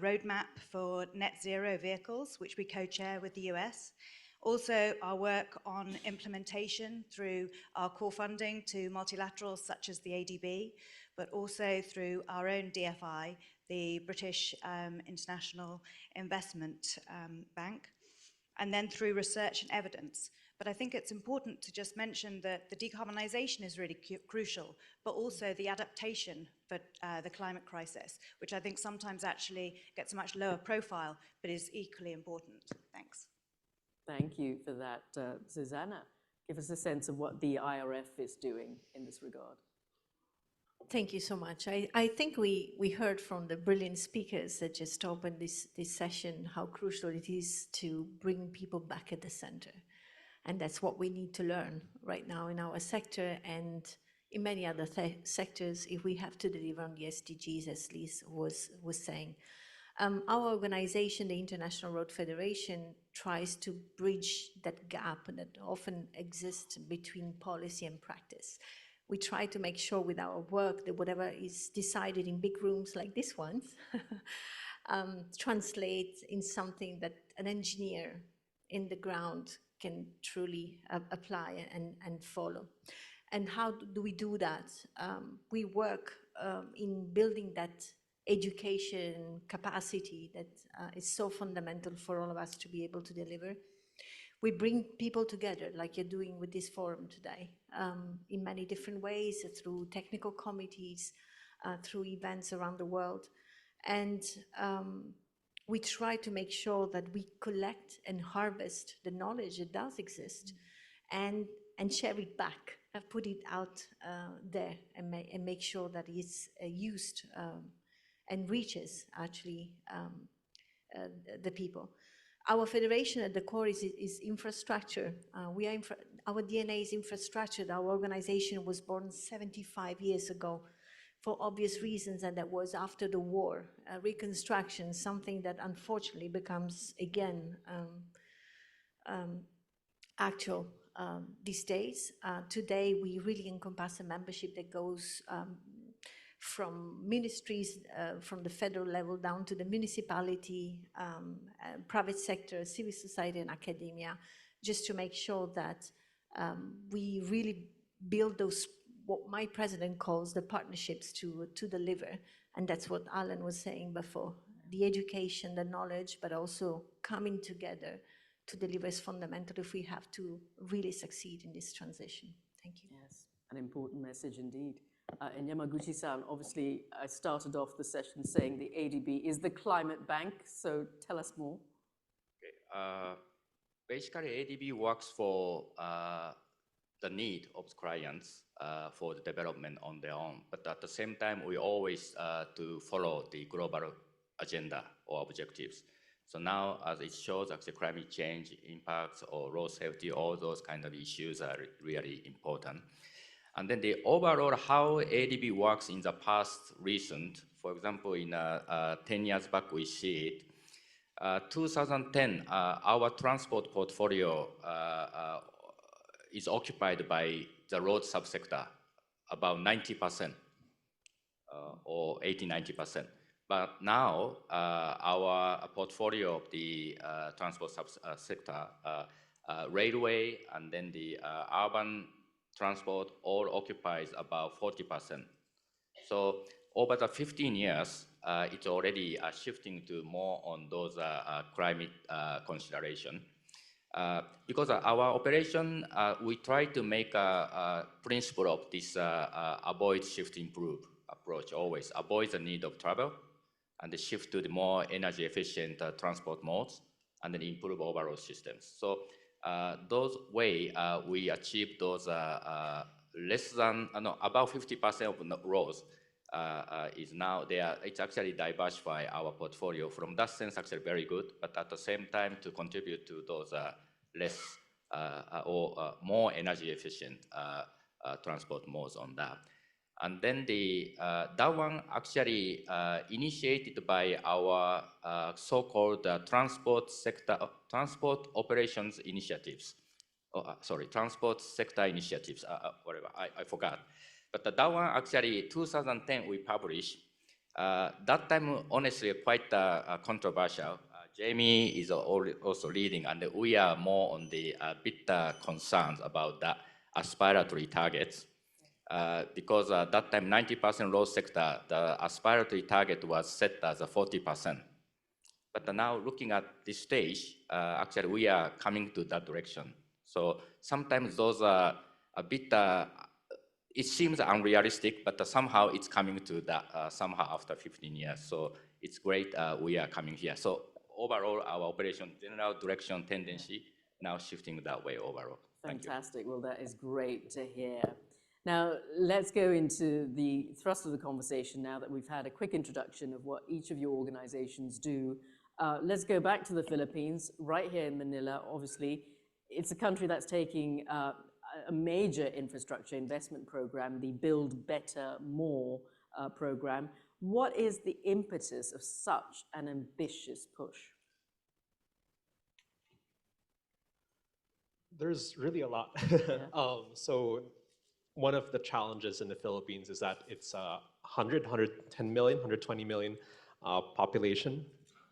roadmap for net zero vehicles, which we co-chair with the US. Also our work on implementation through our core funding to multilaterals such as the ADB, but also through our own DFI, the British International Investment Bank, and then through research and evidence. But I think it's important to just mention that the decarbonisation is really crucial, but also the adaptation for the climate crisis, which I think sometimes actually gets a much lower profile, but is equally important. Thanks. Thank you for that, Susanna. Give us a sense of what the IRF is doing in this regard. Thank you so much. I think we heard from the brilliant speakers that just opened this session how crucial it is to bring people back at the center. And that's what we need to learn right now in our sector and in many other sectors if we have to deliver on the SDGs, as Liz was saying. Our organization, the International Road Federation, tries to bridge that gap that often exists between policy and practice. We try to make sure with our work that whatever is decided in big rooms like this one translates in something that an engineer in the ground can truly apply and follow. And how do we do that? We work in building that education capacity that is so fundamental for all of us to be able to deliver. We bring people together, like you're doing with this forum today, in many different ways, through technical committees, through events around the world. And we try to make sure that we collect and harvest the knowledge that does exist and share it back, put it out there and make sure that it's used and reaches actually the people. Our federation at the core is infrastructure. Our DNA is infrastructure. Our organization was born 75 years ago for obvious reasons, and that was after the war. Reconstruction, something that unfortunately becomes, again, actual these days. Today, we really encompass a membership that goes from ministries, from the federal level down to the municipality, private sector, civil society, and academia, just to make sure that we really build those, what my president calls the partnerships to deliver. And that's what Allan was saying before. The education, the knowledge, but also coming together to deliver is fundamental if we have to really succeed in this transition. Thank you. Yes, an important message indeed. And Yamaguchi-san, obviously, I started off the session saying the ADB is the climate bank, so tell us more. Okay. Basically, ADB works for the need of clients for the development on their own. But at the same time, we always to follow the global agenda or objectives. So now, as it shows, actually climate change impacts or road safety, all those kind of issues are really important. And then the overall how ADB works in the past recent, for example, in 10 years back, we see it. 2010, our transport portfolio is occupied by the road subsector, about 90% or 80–90%. But now our portfolio of the transport sector, railway, and then the urban transport all occupies about 40%. So over the 15 years, it's already shifting to more on those climate consideration. Because our operation, we try to make a principle of this avoid, shift, improve approach, always avoid the need of travel and the shift to the more energy efficient transport modes and then improve overall systems. So those way we achieve those less than, about 50% of roads is now there. It's actually diversify our portfolio. From that sense, actually very good, but at the same time to contribute to those less or more energy efficient transport modes on that. And then the that one actually initiated by our so-called transport sector, transport operations initiatives. Transport sector initiatives, whatever, I forgot. But that one actually 2010 we published. That time, honestly, quite controversial. Jamie is also leading, and we are more on the bit concerns about the aspiratory targets. because at that time 90% road sector, the aspiratory target was set as a 40%. But now looking at this stage, actually we are coming to that direction. So sometimes those are a bit, it seems unrealistic, but somehow it's coming to that somehow after 15 years. So it's great we are coming here. So overall, our operation general direction tendency now shifting that way overall. Thank you. Fantastic. Well, that is great to hear. Now, let's go into the thrust of the conversation now that we've had a quick introduction of what each of your organizations do. Let's go back to the Philippines, right here in Manila. Obviously, it's a country that's taking a major infrastructure investment program, the Build Better More program. What is the impetus of such an ambitious push? There's really a lot. So one of the challenges in the Philippines is that it's 110 million, 120 million population.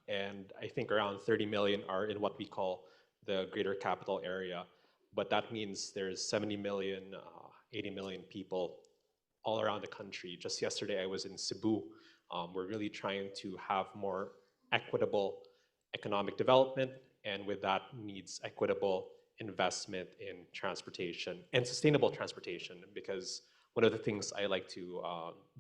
And I think around 30 million are in what we call the greater capital area. But that means there's 70 million, 80 million people all around the country. Just yesterday I was in Cebu. We're really trying to have more equitable economic development, and with that needs equitable investment in transportation and sustainable transportation, because one of the things I like to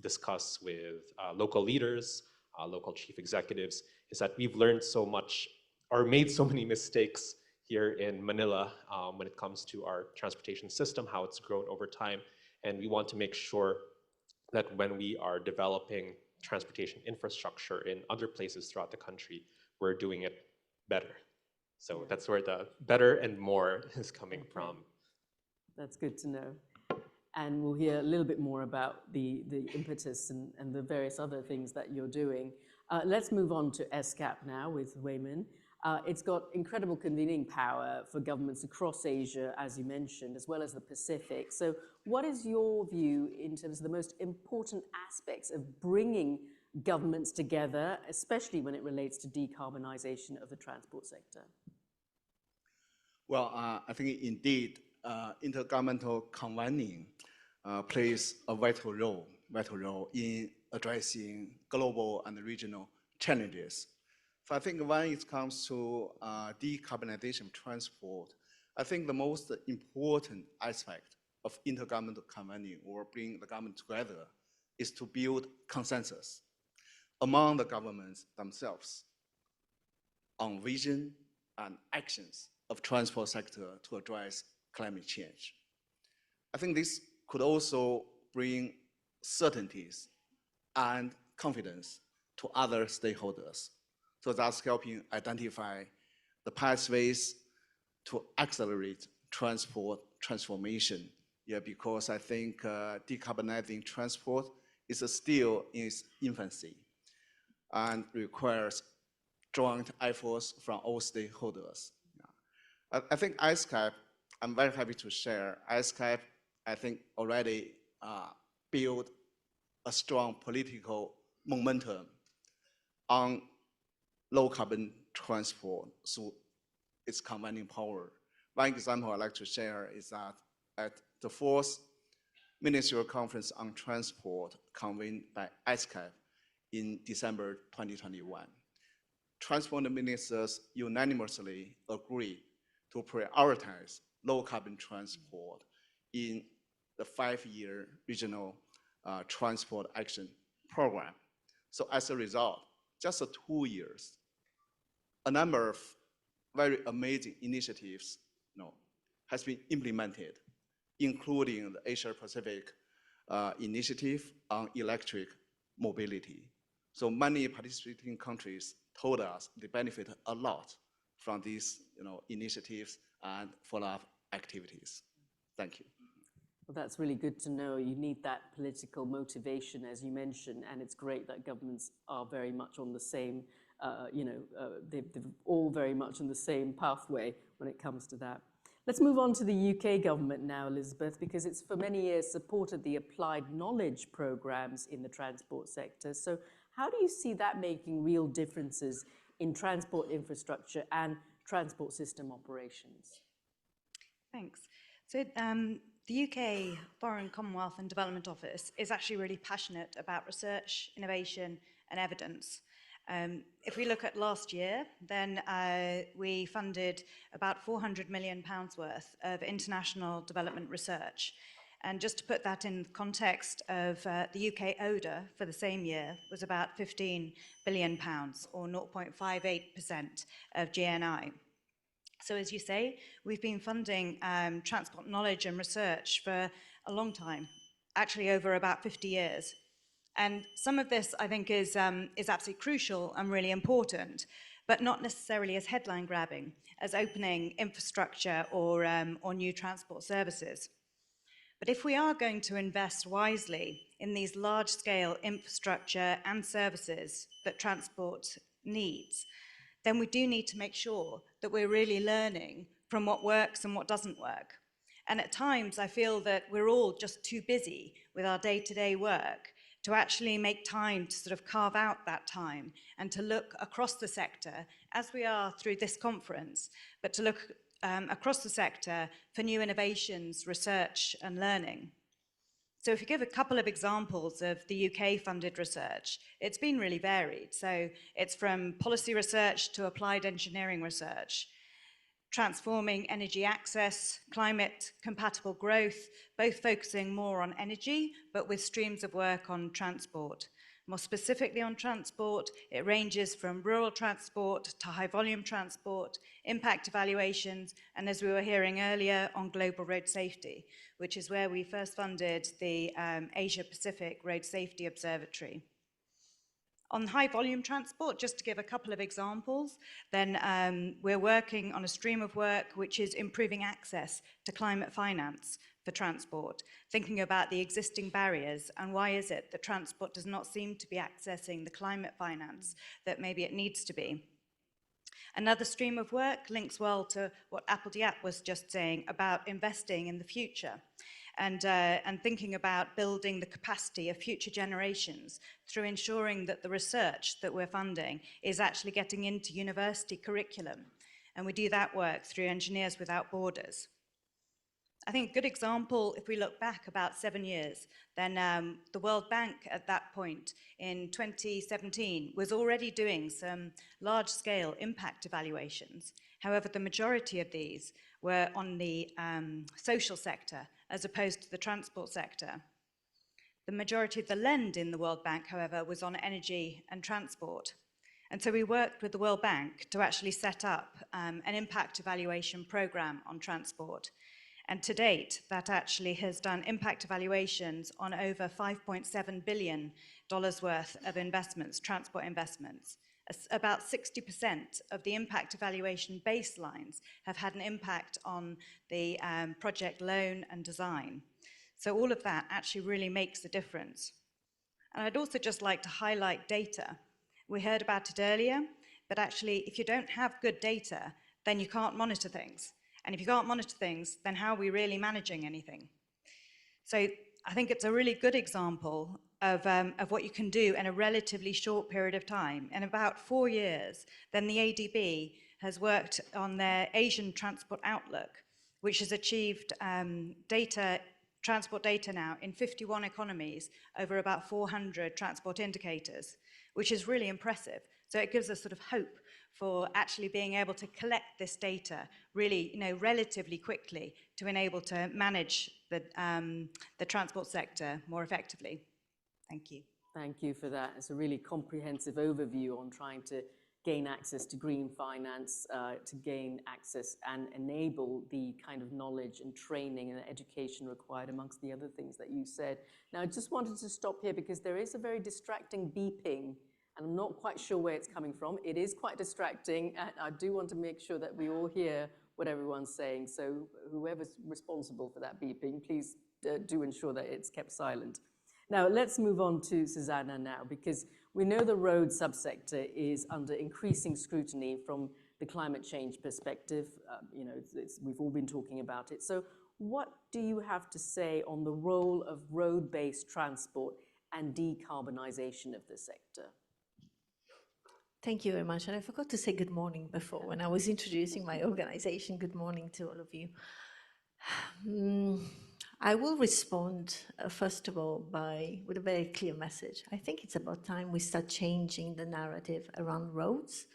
discuss with local leaders, local chief executives, is that we've learned so much or made so many mistakes here in Manila when it comes to our transportation system, how it's grown over time. And we want to make sure that when we are developing transportation infrastructure in other places throughout the country, we're doing it better. So that's where the better and more is coming from. That's good to know. And we'll hear a little bit more about the impetus and the various other things that you're doing. Let's move on to UNESCAP now with Weimin. It's got incredible convening power for governments across Asia, as you mentioned, as well as the Pacific. So what is your view in terms of the most important aspects of bringing governments together, especially when it relates to decarbonization of the transport sector? Well, I think indeed intergovernmental convening plays a vital role in addressing global and regional challenges. So I think when it comes to decarbonization of transport, I think the most important aspect of intergovernmental convening or bring the government together is to build consensus among the governments themselves on vision and actions of transport sector to address climate change. I think this could also bring certainties and confidence to other stakeholders. So that's helping identify the pathways to accelerate transport transformation. Yeah, because I think decarbonizing transport is still in its infancy and requires joint efforts from all stakeholders. Yeah. I think UNESCAP, I'm very happy to share, UNESCAP, I think already built a strong political momentum on low carbon transport through its convening power. One example I'd like to share is that at the 4th Ministerial Conference on Transport convened by UNESCAP in December 2021, transport ministers unanimously agreed to prioritize low carbon transport in the 5-year regional transport action program. So as a result, just 2 years, a number of very amazing initiatives has been implemented, including the Asia Pacific initiative on electric mobility. So many participating countries told us they benefit a lot from these initiatives and follow-up activities. Thank you. Well, that's really good to know. You need that political motivation, as you mentioned, and it's great that governments are very much on the same, they're all very much on the same pathway when it comes to that. Let's move on to the UK government now, Elizabeth, because it's for many years supported the applied knowledge programs in the transport sector. So how do you see that making real differences in transport infrastructure and transport system operations? Thanks. So The UK Foreign, Commonwealth and Development Office is actually really passionate about research, innovation and evidence. If we look at last year, then we funded about £400 million worth of international development research. And just to put that in context of the UK ODA for the same year was about £15 billion, or 0.58% of GNI. So as you say, we've been funding transport knowledge and research for a long time, actually over about 50 years. And some of this, I think, is absolutely crucial and really important, but not necessarily as headline grabbing, as opening infrastructure or new transport services. But if we are going to invest wisely in these large-scale infrastructure and services that transport needs, then we do need to make sure that we're really learning from what works and what doesn't work. And at times, I feel that we're all just too busy with our day-to-day work to actually make time to sort of carve out that time and to look across the sector, as we are through this conference, but to look across the sector for new innovations, research and learning. So if you give a couple of examples of the UK-funded research, it's been really varied. So it's from policy research to applied engineering research, transforming energy access, climate-compatible growth, both focusing more on energy, but with streams of work on transport. More specifically on transport, it ranges from rural transport to high-volume transport, impact evaluations, and as we were hearing earlier, on global road safety, which is where we first funded the Asia-Pacific Road Safety Observatory. On high-volume transport, just to give a couple of examples, then we're working on a stream of work which is improving access to climate finance for transport, thinking about the existing barriers and why is it that transport does not seem to be accessing the climate finance that maybe it needs to be. Another stream of work links well to what Apple Diap was just saying about investing in the future. And thinking about building the capacity of future generations through ensuring that the research that we're funding is actually getting into university curriculum. And we do that work through Engineers Without Borders. I think a good example, if we look back about 7 years, then the World Bank at that point in 2017 was already doing some large-scale impact evaluations. However, the majority of these were on the social sector as opposed to the transport sector. The majority of the lend in the World Bank, however, was on energy and transport. And so we worked with the World Bank to actually set up an impact evaluation program on transport. And to date, that actually has done impact evaluations on over $5.7 billion worth of investments, transport investments. About 60% of the impact evaluation baselines have had an impact on the project loan and design. So all of that actually really makes a difference. And I'd also just like to highlight data. We heard about it earlier, but actually if you don't have good data, then you can't monitor things. And if you can't monitor things, then how are we really managing anything? So I think it's a really good example of what you can do in a relatively short period of time. In about 4 years, then the ADB has worked on their Asian Transport Outlook, which has achieved transport data now in 51 economies over about 400 transport indicators, which is really impressive. So it gives us sort of hope for actually being able to collect this data really, relatively quickly to enable to manage the transport sector more effectively. Thank you. Thank you for that. It's a really comprehensive overview on trying to gain access to green finance, to gain access and enable the kind of knowledge and training and education required amongst the other things that you said. Now, I just wanted to stop here because there is a very distracting beeping, and I'm not quite sure where it's coming from. It is quite distracting, and I do want to make sure that we all hear what everyone's saying. So whoever's responsible for that beeping, please do ensure that it's kept silent. Now, let's move on to Susanna now, because we know the road subsector is under increasing scrutiny from the climate change perspective. We've all been talking about it. So what do you have to say on the role of road-based transport and decarbonization of the sector? Thank you very much. And I forgot to say good morning before when I was introducing my organization. Good morning to all of you. I will respond, first of all, with a very clear message. I think it's about time we start changing the narrative around roads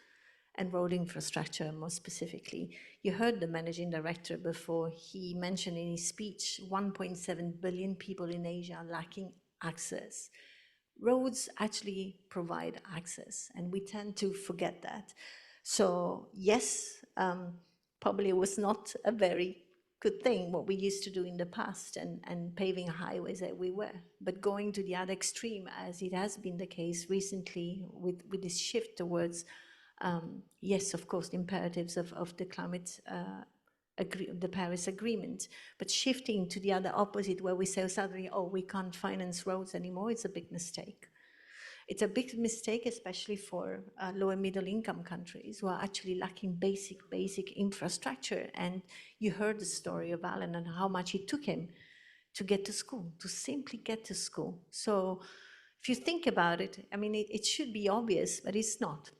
and road infrastructure more specifically. You heard the managing director before. He mentioned in his speech 1.7 billion people in Asia are lacking access. Roads actually provide access, and we tend to forget that. So yes, probably it was not a very good thing what we used to do in the past and paving highways everywhere. But going to the other extreme, as it has been the case recently with this shift towards yes, of course, the imperatives of the climate, the Paris Agreement, but shifting to the other opposite where we say suddenly, oh, we can't finance roads anymore, it's a big mistake. It's a big mistake, especially for low and middle income countries who are actually lacking basic infrastructure. And you heard the story of Allan and how much it took him to get to school, to simply get to school. So if you think about it, I mean, it should be obvious, but it's not.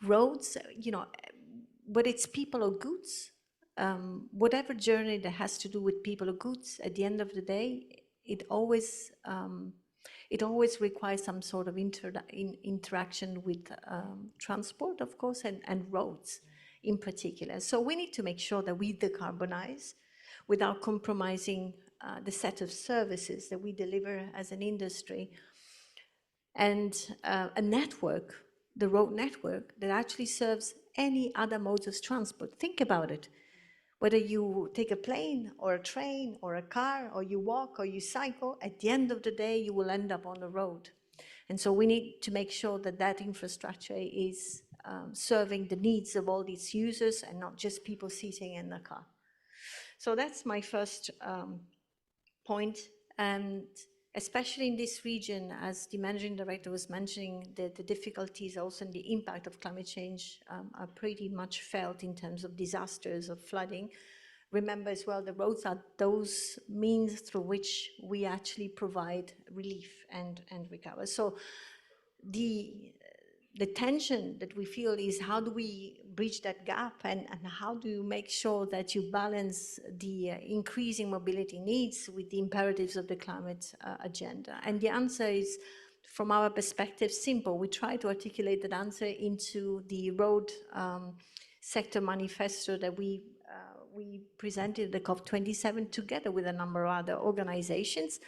Roads, you know, whether it's people or goods, whatever journey that has to do with people or goods, at the end of the day, it always requires some sort of interaction with transport, of course, and roads in particular. So we need to make sure that we decarbonize without compromising the set of services that we deliver as an industry. And a network, the road network, that actually serves any other modes of transport. Think about it. Whether you take a plane or a train or a car or you walk or you cycle, at the end of the day, you will end up on the road. And so we need to make sure that that infrastructure is serving the needs of all these users and not just people sitting in the car. So that's my first point. And especially in this region, as the managing director was mentioning, the difficulties also and the impact of climate change are pretty much felt in terms of disasters, of flooding. Remember as well, the roads are those means through which we actually provide relief and recover. So the tension that we feel is how do we bridge that gap and how do you make sure that you balance the increasing mobility needs with the imperatives of the climate agenda? And the answer is, from our perspective, simple. We try to articulate that answer into the road sector manifesto that we presented at the COP27 together with a number of other organizations.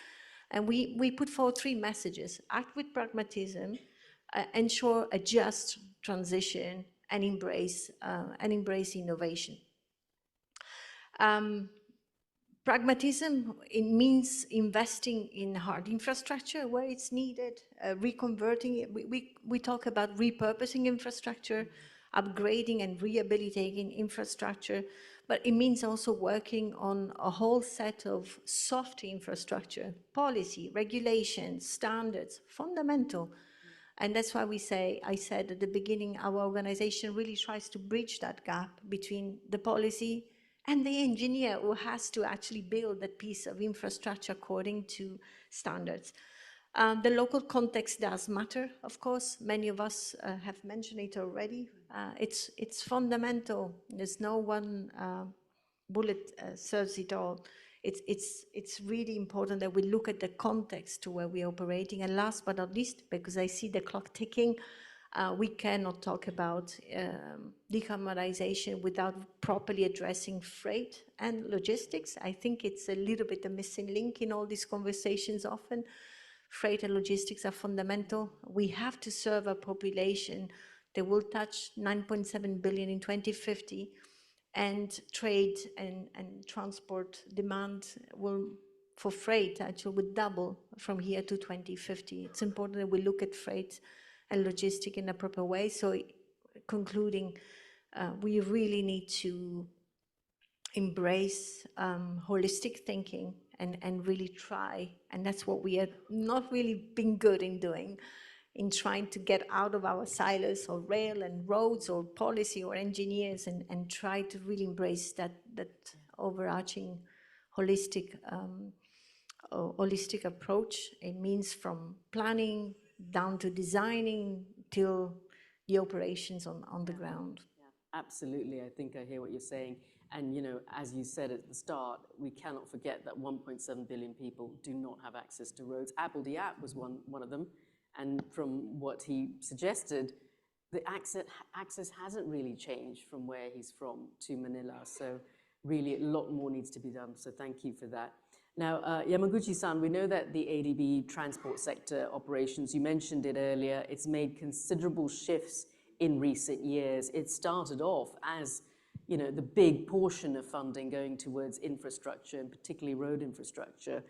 And we put forward 3 messages: act with pragmatism, ensure a just transition, and embrace innovation. Pragmatism, it means investing in hard infrastructure where it's needed, reconverting it. We talk about repurposing infrastructure, upgrading and rehabilitating infrastructure, but it means also working on a whole set of soft infrastructure, policy, regulations, standards, fundamental. And that's why I said at the beginning, our organization really tries to bridge that gap between the policy and the engineer who has to actually build that piece of infrastructure according to standards. The local context does matter, of course. Many of us have mentioned it already. It's fundamental. There's no one bullet serves it all. It's really important that we look at the context to where we're operating. And last but not least, because I see the clock ticking, we cannot talk about decarbonization without properly addressing freight and logistics. I think it's a little bit a missing link in all these conversations often. Freight and logistics are fundamental. We have to serve a population that will touch 9.7 billion in 2050. And trade and transport demand for freight actually would double from here to 2050. It's important that we look at freight and logistics in a proper way. So concluding, we really need to embrace holistic thinking and really try, and that's what we have not really been good in doing, in trying to get out of our silos or rail and roads or policy or engineers and try to really embrace that overarching holistic approach. It means from planning down to designing till the operations on the ground. Yeah, absolutely. I think I hear what you're saying. And, you know, as you said at the start, we cannot forget that 1.7 billion people do not have access to roads. Apple the app was one of them. And from what he suggested, the access hasn't really changed from where he's from to Manila. So really a lot more needs to be done. So thank you for that. Now, Yamaguchi-san, we know that the ADB transport sector operations, you mentioned it earlier, it's made considerable shifts in recent years. It started off as, you know, the big portion of funding going towards infrastructure, and particularly road infrastructure.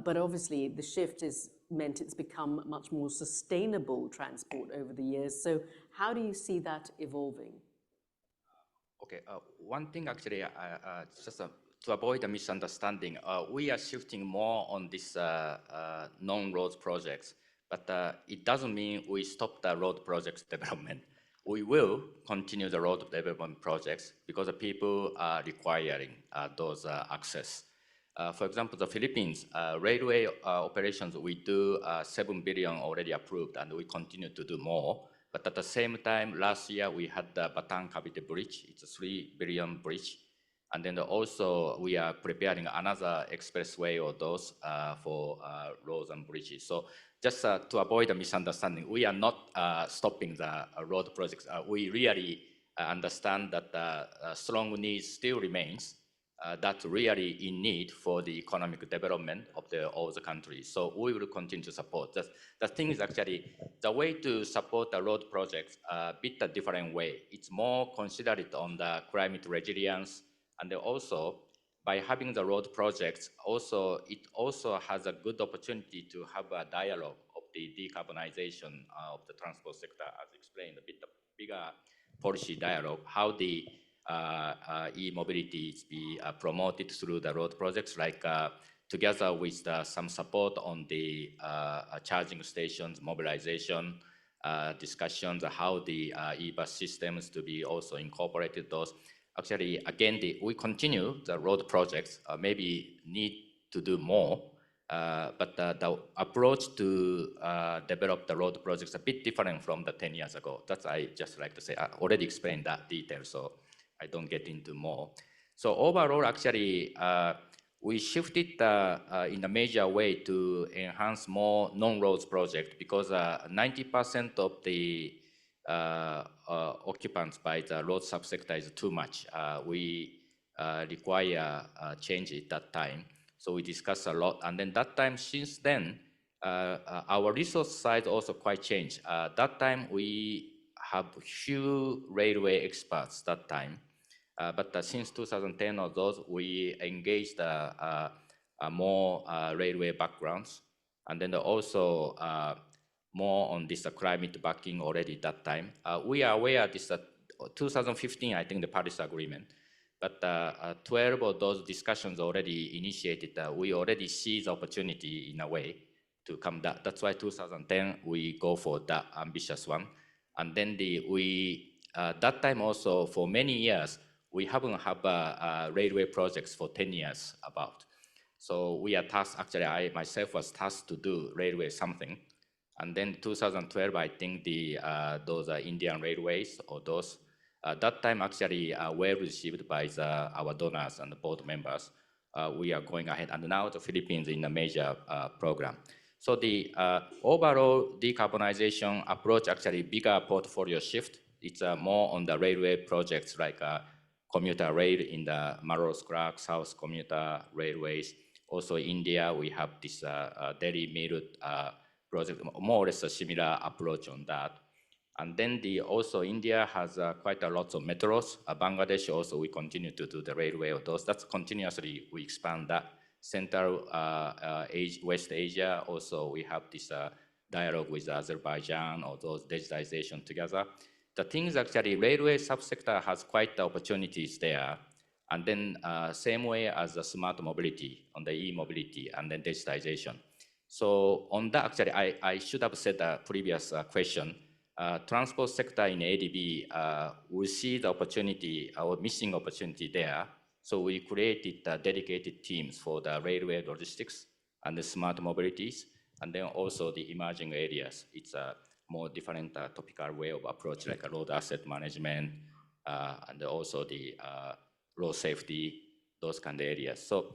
But obviously, the shift has meant it's become much more sustainable transport over the years. So how do you see that evolving? Okay, one thing actually, just to avoid a misunderstanding, we are shifting more on this non-road projects, but it doesn't mean we stop the road projects development. We will continue the road development projects because the people are requiring those access. For example, the Philippines, railway operations, we do 7 billion already approved, and we continue to do more. But at the same time, last year we had the Bataan-Cavite Bridge. It's a 3 billion bridge. And then also we are preparing another expressway or those for roads and bridges. So just to avoid a misunderstanding, we are not stopping the road projects. We really understand that strong need still remains. That's really in need for the economic development of all the countries. So we will continue to support. The thing is actually, the way to support the road projects a bit a different way. It's more considered on the climate resilience, and also by having the road projects, it also has a good opportunity to have a dialogue of the decarbonization of the transport sector, as explained, a bit bigger policy dialogue, how the e-mobility be promoted through the road projects, like together with some support on the charging stations, mobilization, discussions, how the e-bus systems to be also incorporated those. Actually, again, we continue the road projects, maybe need to do more, but the approach to develop the road projects a bit different from the 10 years ago. That's I just like to say. I already explained that detail, so I don't get into more. So overall, actually, we shifted in a major way to enhance more non-roads projects because 90% of the occupants by the road subsector is too much. We require change at that time. So we discussed a lot. And then that time, since then, our resource side also quite changed. That time, we have few railway experts that time. But since 2010 or those, we engaged more railway backgrounds. And then also more on this climate backing already that time. We are aware this 2015, I think, the Paris Agreement. But 12 of those discussions already initiated. We already see the opportunity in a way to come that. That's why 2010, we go for that ambitious one. And then that time also, for many years, we haven't had railway projects for 10 years about. So we are tasked, actually I myself was tasked to do railway something. And then 2012, I think those Indian railways or those, that time actually well received by our donors and the board members. We are going ahead, and now the Philippines in a major program. So the overall decarbonization approach, actually bigger portfolio shift. It's more on the railway projects like commuter rail in the Maros-Clark South commuter railways. Also India, we have this Delhi-Meerut project, more or less a similar approach on that. And then also India has quite a lot of metros. Bangladesh also, we continue to do the railway of those. That's continuously, we expand that. Central West Asia, also we have this dialogue with Azerbaijan or those digitization together. The thing is actually railway subsector has quite the opportunities there. And then same way as the smart mobility on the e-mobility and then digitization. So on that, actually, I should have said the previous question. Transport sector in ADB, we see the opportunity, our missing opportunity there. So we created dedicated teams for the railway logistics and the smart mobilities, and then also the emerging areas. It's a more different topical way of approach, like a road asset management, and also the road safety, those kind of areas. So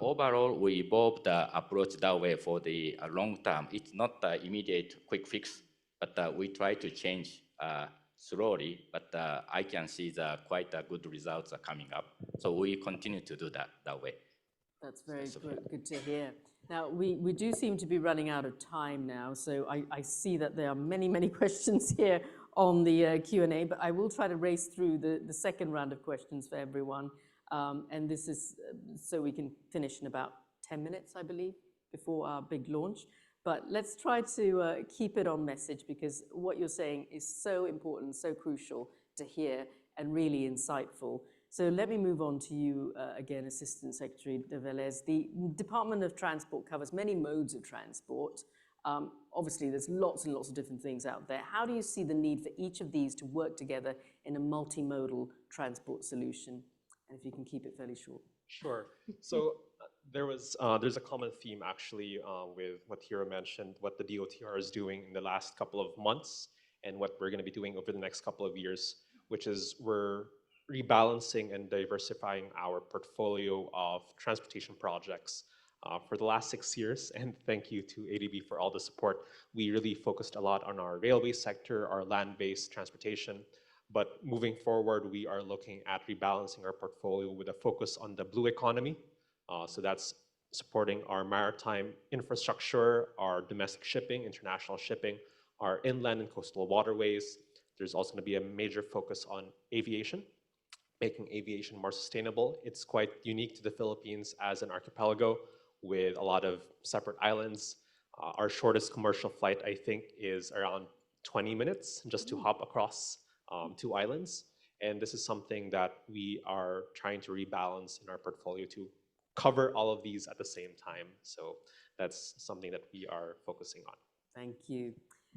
overall, we evolved the approach that way for the long term. It's not the immediate quick fix, but we try to change slowly, but I can see the quite good results are coming up. So we continue to do that way. That's very good to hear. Now, we do seem to be running out of time now, so I see that there are many, many questions here on the Q&A, but I will try to race through the second round of questions for everyone. And this is so we can finish in about 10 minutes, I believe, before our big launch. But let's try to keep it on message, because what you're saying is so important, so crucial to hear and really insightful. So let me move on to you again, Assistant Secretary de Velez. The Department of Transport covers many modes of transport. Obviously, there's lots and lots of different things out there. How do you see the need for each of these to work together in a multimodal transport solution? And if you can keep it fairly short. Sure. So there's a common theme actually with what Hiro mentioned, what the DOTR is doing in the last couple of months and what we're going to be doing over the next couple of years, which is we're rebalancing and diversifying our portfolio of transportation projects. For the last 6 years, and thank you to ADB for all the support, we really focused a lot on our railway sector, our land-based transportation. But moving forward, we are looking at rebalancing our portfolio with a focus on the blue economy. So that's supporting our maritime infrastructure, our domestic shipping, international shipping, our inland and coastal waterways. There's also going to be a major focus on aviation, making aviation more sustainable. It's quite unique to the Philippines as an archipelago with a lot of separate islands. Our shortest commercial flight, I think, is around 20 minutes just to hop across 2 islands. And this is something that we are trying to rebalance in our portfolio to cover all of these at the same time. So that's something that we are focusing on. Thank you.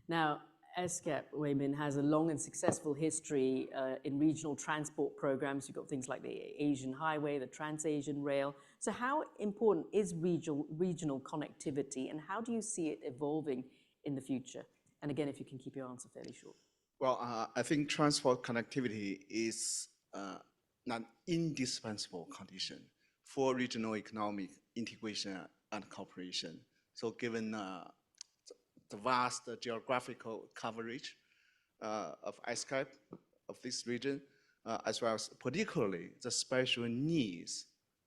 Now, UNESCAP, Weimin, has a long and successful history in regional transport programs. You've got things like the Asian Highway, the Trans-Asian Rail. So how important is regional connectivity, and how do you see it evolving in the future? And again, if you can keep your answer fairly short. Well, I think transport connectivity is an indispensable condition for regional economic integration and cooperation. So given the vast geographical coverage of UNESCAP, of this region, as well as particularly the special needs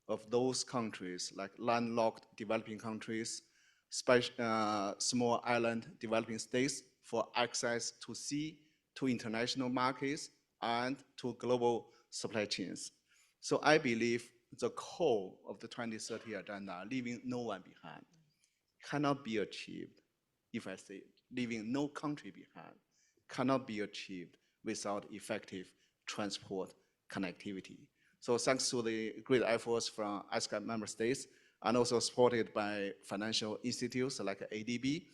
of those countries like landlocked developing countries, small island developing states for access to sea, to international markets, and to global supply chains. So I believe the core of the 2030 agenda, leaving no one behind, cannot be achieved, if I say leaving no country behind, cannot be achieved without effective transport connectivity. So thanks to the great efforts from UNESCAP member states, and also supported by financial institutes like ADB,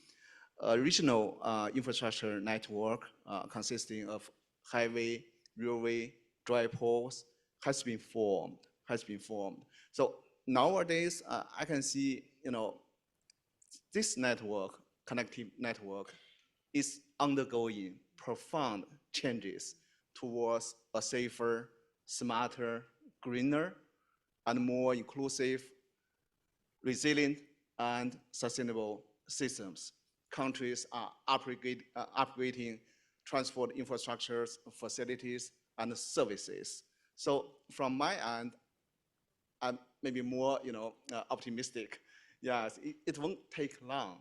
a regional infrastructure network consisting of highway, railway, dry ports has been formed. So nowadays, I can see, this network, connective network, is undergoing profound changes towards a safer, smarter, greener, and more inclusive, resilient, and sustainable systems. Countries are upgrading transport infrastructures, facilities, and services. So from my end, I'm maybe more, optimistic. Yes, it won't take long,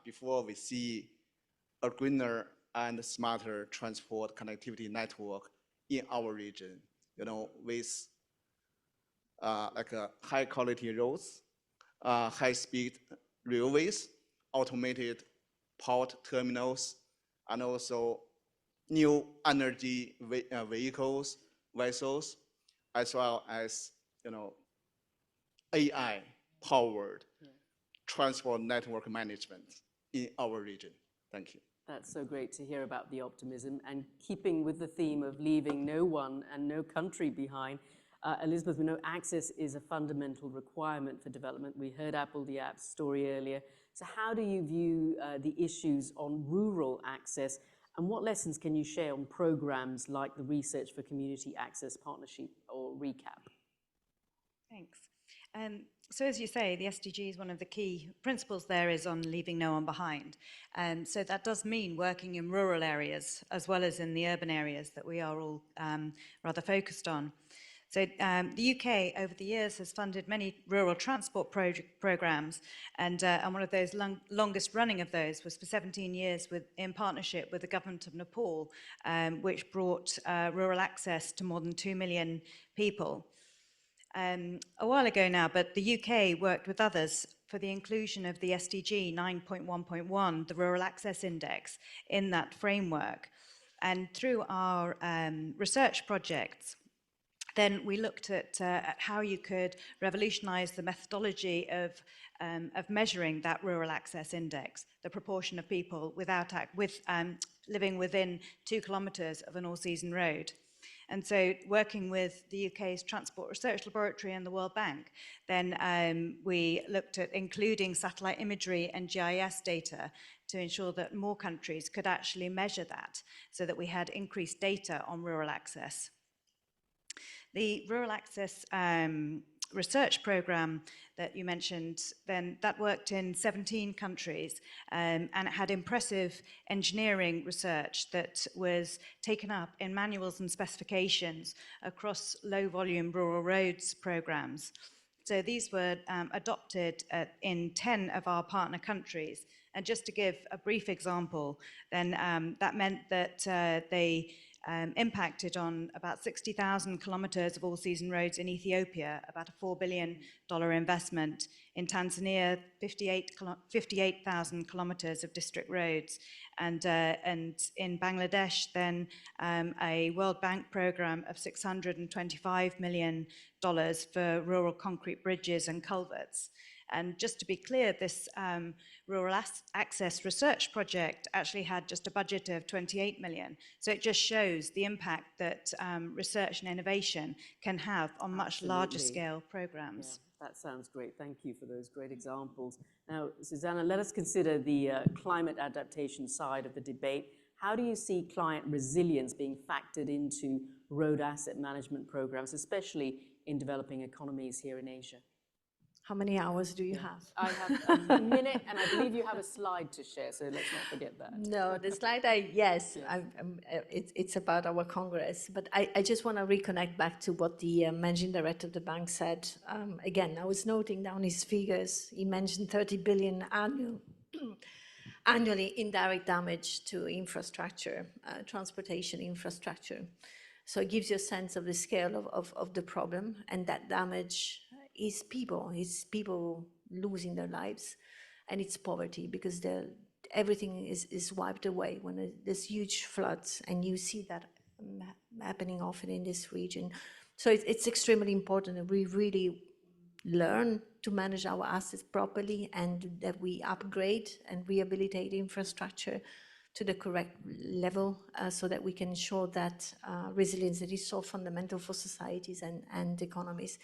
before we see a greener and smarter transport connectivity network in our region, with like high quality roads, high speed railways, automated port terminals, and also new energy vehicles, vessels, as well as, AI powered transport network management in our region. Thank you. That's so great to hear about the optimism, and keeping with the theme of leaving no one and no country behind. Elizabeth, we know access is a fundamental requirement for development. We heard Apple the App's story earlier. So how do you view the issues on rural access, And what lessons can you share on programs like the Research for Community Access Partnership, or RECAP? Thanks. So as you say, the SDGs, one of the key principles there is on leaving no one behind. So that does mean working in rural areas as well as in the urban areas that we are all rather focused on. So the UK over the years has funded many rural transport programs, and one of those longest running of those was for 17 years in partnership with the government of Nepal, which brought rural access to more than 2 million people. A while ago now, but the UK worked with others for the inclusion of the SDG 9.1.1, the Rural Access Index, in that framework. And through our research projects, then we looked at how you could revolutionize the methodology of measuring that rural access index, the proportion of people living within 2 kilometres of an all-season road. And so working with the UK's Transport Research Laboratory and the World Bank, then we looked at including satellite imagery and GIS data to ensure that more countries could actually measure that, so that we had increased data on rural access. The Rural Access research program that you mentioned, then that worked in 17 countries, and it had impressive engineering research that was taken up in manuals and specifications across low volume rural roads programs. So these were adopted in 10 of our partner countries. And just to give a brief example, then that meant that they impacted on about 60,000 kilometers of all-season roads in Ethiopia, about a $4 billion investment. In Tanzania, 58,000 kilometers of district roads. And in Bangladesh, then a World Bank program of $625 million for rural concrete bridges and culverts. And just to be clear, this rural access research project actually had just a budget of 28 million. So it just shows the impact that research and innovation can have on much larger scale programs. Yeah, that sounds great. Thank you for those great examples. Now, Susanna, let us consider the climate adaptation side of the debate. How do you see client resilience being factored into road asset management programs, especially in developing economies here in Asia? How many hours do you have? I have a minute, and I believe you have a slide to share, so let's not forget that. No, the slide, yes. It's about our Congress, but I just want to reconnect back to what the managing director of the bank said. Again, I was noting down his figures. He mentioned 30 billion annually indirect damage to infrastructure, transportation infrastructure. So it gives you a sense of the scale of the problem, and that damage is people losing their lives, and it's poverty, because everything is wiped away when there's huge floods, and you see that happening often in this region. So it's extremely important that we really learn to manage our assets properly, and that we upgrade and rehabilitate infrastructure to the correct level, so that we can ensure that resilience that is so fundamental for societies and economies.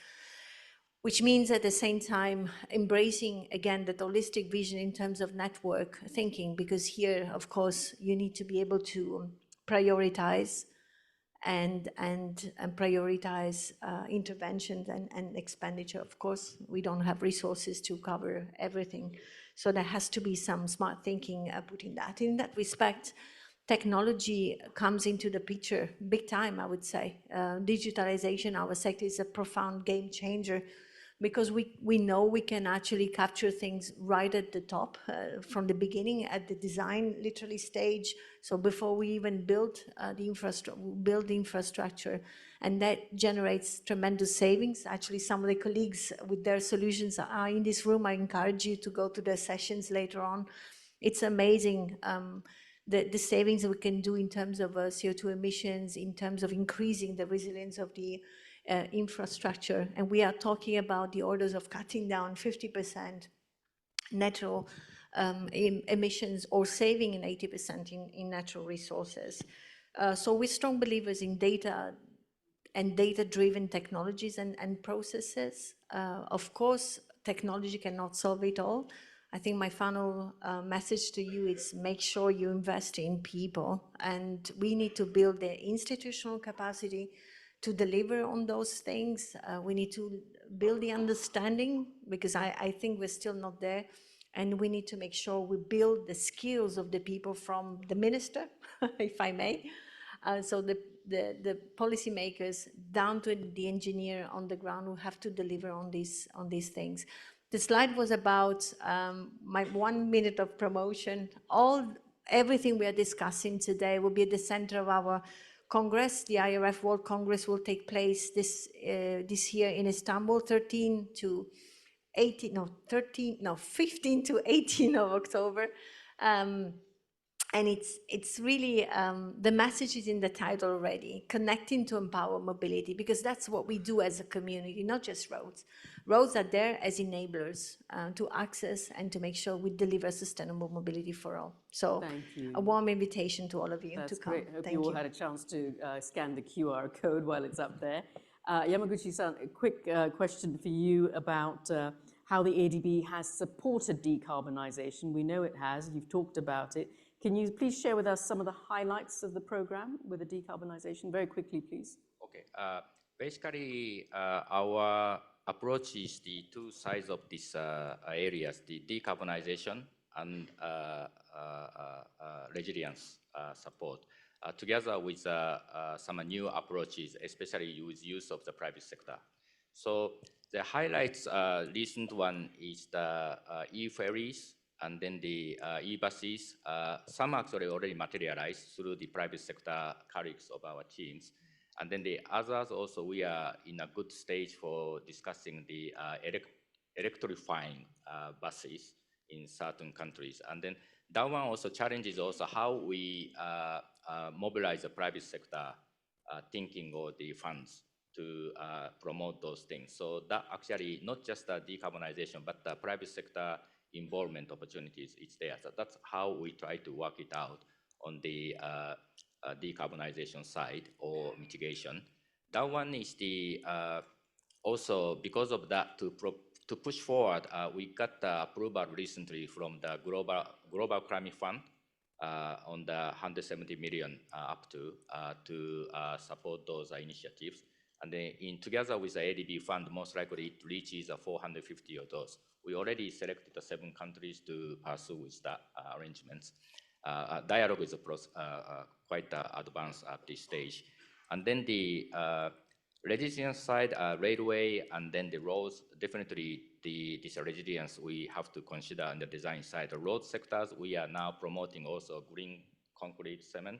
Which means at the same time embracing, again, that holistic vision in terms of network thinking, because here, of course, you need to be able to prioritize and prioritize interventions and expenditure. Of course, we don't have resources to cover everything. So there has to be some smart thinking put in that. In that respect, technology comes into the picture big time, I would say. Digitalization, our sector, is a profound game changer, because we know we can actually capture things right at the top, from the beginning, at the design literally stage. So before we even build the infrastructure, and that generates tremendous savings. Actually, some of the colleagues with their solutions are in this room. I encourage you to go to their sessions later on. It's amazing the savings we can do in terms of CO2 emissions, in terms of increasing the resilience of the infrastructure. And we are talking about the orders of cutting down 50% natural emissions, or saving in 80% in natural resources. So we're strong believers in data and data-driven technologies and processes. Of course, technology cannot solve it all. I think my final message to you is make sure you invest in people, and we need to build the institutional capacity to deliver on those things. We need to build the understanding, because I think we're still not there, and we need to make sure we build the skills of the people from the minister, if I may, so the policymakers down to the engineer on the ground who have to deliver on these things. The slide was about my 1 minute of promotion. Everything we are discussing today will be at the center of our Congress. The IRF World Congress will take place this year in Istanbul, 15 to 18 of October. And it's really, the message is in the title already, connecting to empower mobility, because that's what we do as a community, not just roads. Roads are there as enablers to access and to make sure we deliver sustainable mobility for all. So a warm invitation to all of you to come. That's great. I hope you all had a chance to scan the QR code while it's up there. Yamaguchi-san, a quick question for you about how the ADB has supported decarbonization. We know it has, you've talked about it. Can you please share with us some of the highlights of the program with the decarbonization? Very quickly, please. Okay. Basically, our approach is the two sides of these areas, the decarbonization and resilience support, together with some new approaches, especially with use of the private sector. So the highlights, recent one is the e-ferries, and then the e-buses. Some actually already materialized through the private sector colleagues of our teams. And then the others also, we are in a good stage for discussing the electrifying buses in certain countries. And then that one also challenges also how we mobilize the private sector thinking or the funds to promote those things. So that actually not just the decarbonization, but the private sector involvement opportunities, it's there. So that's how we try to work it out on the decarbonization side or mitigation. That one is the, also because of that, to push forward, we got the approval recently from the Global Climate Fund on the 170 million up to support those initiatives. And then together with the ADB fund, most likely it reaches 450 of those. We already selected the 7 countries to pursue with the arrangements. Dialogue is quite advanced at this stage. And then the resilience side, railway, and then the roads, definitely this resilience we have to consider on the design side. The road sectors, we are now promoting also green concrete cement,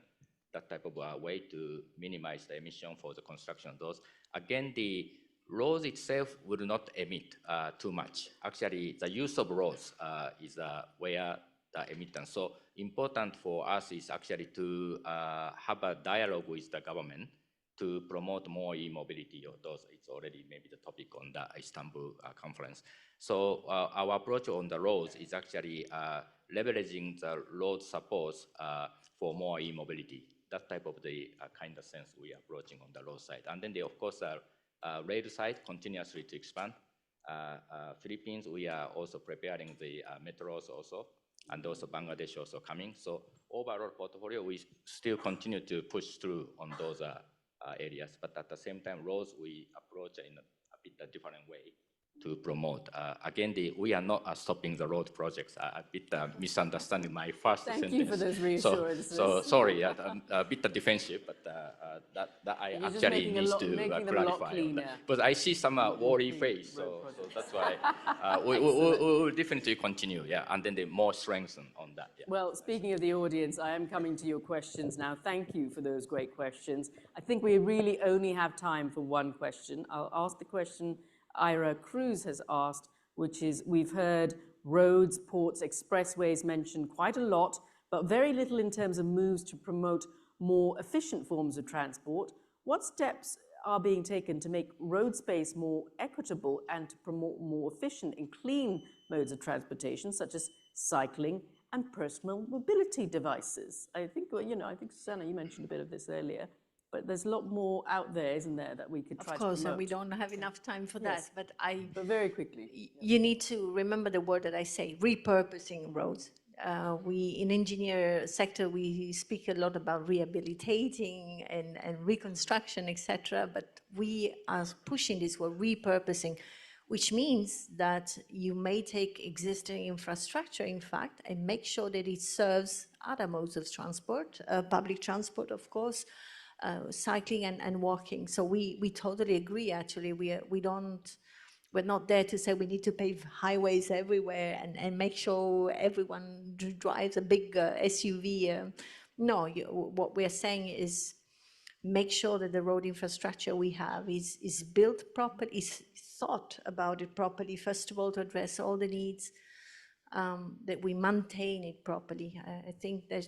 that type of way to minimize the emission for the construction of those. Again, the roads itself will not emit too much. Actually, the use of roads is where the emittance. So important for us is actually to have a dialogue with the government to promote more e-mobility of those. It's already maybe the topic on the Istanbul conference. So our approach on the roads is actually leveraging the road supports for more e-mobility. That type of the kind of sense we are approaching on the road side. And then of course, rail side continuously to expand. Philippines, we are also preparing the metros also, and also Bangladesh also coming. So overall portfolio, we still continue to push through on those areas, but at the same time, roads we approach in a bit different way to promote. Again, we are not stopping the road projects. A bit misunderstanding my first sentence. Thank you for those reassurances. So sorry, a bit defensive, but that I actually need to clarify. But I see some worry face, so that's why we will definitely continue, yeah, and then the more strengthen on that. Yeah. Well, speaking of the audience, I am coming to your questions now. Thank you for those great questions. I think we really only have time for one question. I'll ask the question Ira Cruz has asked, which is, we've heard roads, ports, expressways mentioned quite a lot, but very little in terms of moves to promote more efficient forms of transport. What steps are being taken to make road space more equitable and to promote more efficient and clean modes of transportation, such as cycling and personal mobility devices? I think, I think Susanna, you mentioned a bit of this earlier, But there's a lot more out there, isn't there, that we could try Of to course, and promote. we don't have enough time for Yes. that, But very quickly. you need to remember the word that I say, repurposing roads. We, in engineer sector, we speak a lot about rehabilitating and reconstruction, etc. But we are pushing this word repurposing, which means that you may take existing infrastructure, in fact, and make sure that it serves other modes of transport, public transport, of course, cycling and walking. So we totally agree, actually. We're not there to say we need to pave highways everywhere and make sure everyone drives a big SUV. No, what we're saying is make sure that the road infrastructure we have is built properly, is thought about it properly, first of all, to address all the needs, that we maintain it properly. I think that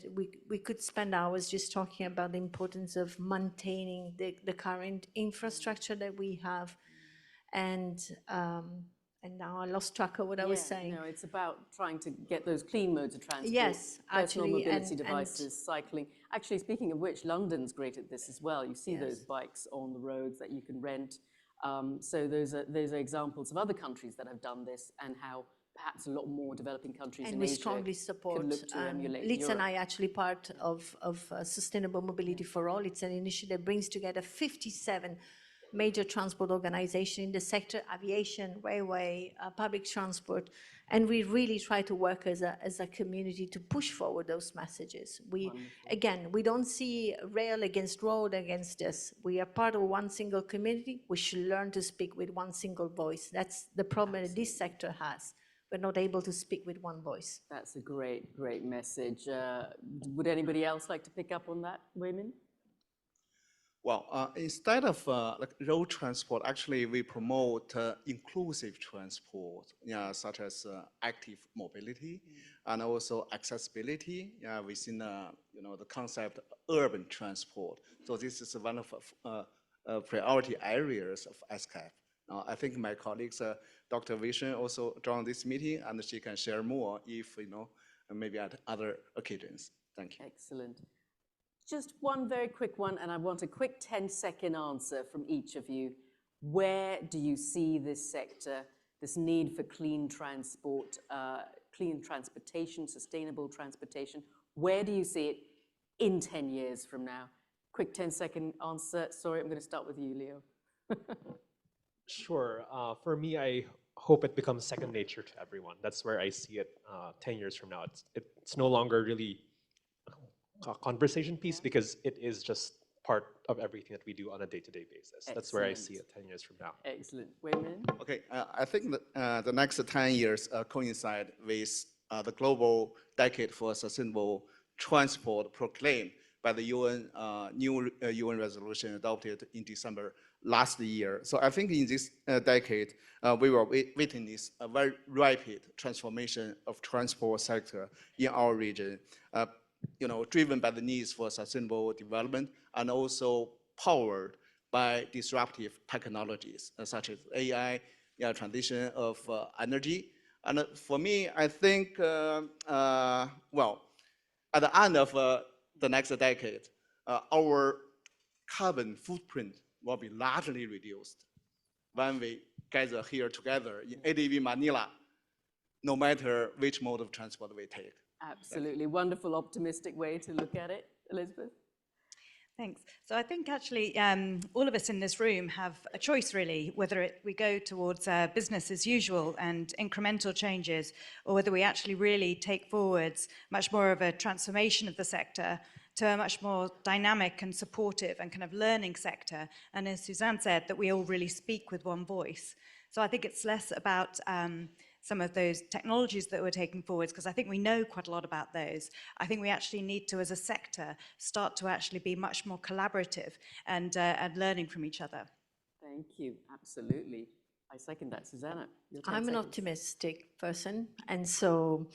we could spend hours just talking about the importance of maintaining the current infrastructure that we have. And now I lost track of what I was saying. No, it's about trying to get those clean modes of transport. Yes, personal actually, mobility and devices, cycling. Actually, speaking of which, London's great at this as well. You see those bikes on the roads that you can rent. So those are examples of other countries that have done this, and how perhaps a lot more developing countries and in we Asia strongly support. could look to emulate Litz and Europe. I actually part of Sustainable Mobility for All. It's an initiative that brings together 57 major transport organizations in the sector: aviation, railway, public transport, and we really try to work as a community to push forward those messages. Again, we don't see rail against road against us. We are part of one single community. We should learn to speak with one single voice. That's the problem that this sector has. We're not able to speak with one voice. That's a great message. Would anybody else like to pick up on that, Weimin? Well, instead of like road transport, actually we promote inclusive transport, such as active mobility and also accessibility within the concept of urban transport. So this is one of priority areas of ESCAP. I think my colleagues, Dr. Vishen, also joined this meeting, and she can share more if maybe at other occasions. Thank you. Excellent. Just one very quick one, and I want a quick 10-second answer from each of you. Where do you see this sector, this need for clean transport, clean transportation, sustainable transportation? Where do you see it in 10 years from now? Quick 10-second answer. Sorry, I'm going to start with you, Leo. Sure. For me, I hope it becomes second nature to everyone. That's where I see it 10 years from now. It's no longer really a conversation piece, because it is just part of everything that we do on a day-to-day basis. Excellent. That's where I see it 10 years from now. Excellent. Weimin? Okay, I think that the next 10 years coincide with the Global Decade for Sustainable Transport proclaimed by the UN, new UN resolution adopted in December last year. So I think in this decade, we will witness a very rapid transformation of transport sector in our region, driven by the needs for sustainable development and also powered by disruptive technologies such as AI, transition of energy. And for me, I think, well, at the end of the next decade, our carbon footprint will be largely reduced when we gather here together in ADV Manila, no matter which mode of transport we take. Absolutely. Wonderful, optimistic way to look at it. Elizabeth? Thanks. So I think actually all of us in this room have a choice, really, whether we go towards business as usual and incremental changes, or whether we actually really take forwards much more of a transformation of the sector to a much more dynamic and supportive and kind of learning sector. And as Susanne said, that we all really speak with one voice. So I think it's less about some of those technologies that we're taking forwards, because I think we know quite a lot about those. I think we actually need to, as a sector, start to actually be much more collaborative and learning from each other. Thank you. Absolutely. I second that. Susanna? I'm an optimistic person, and so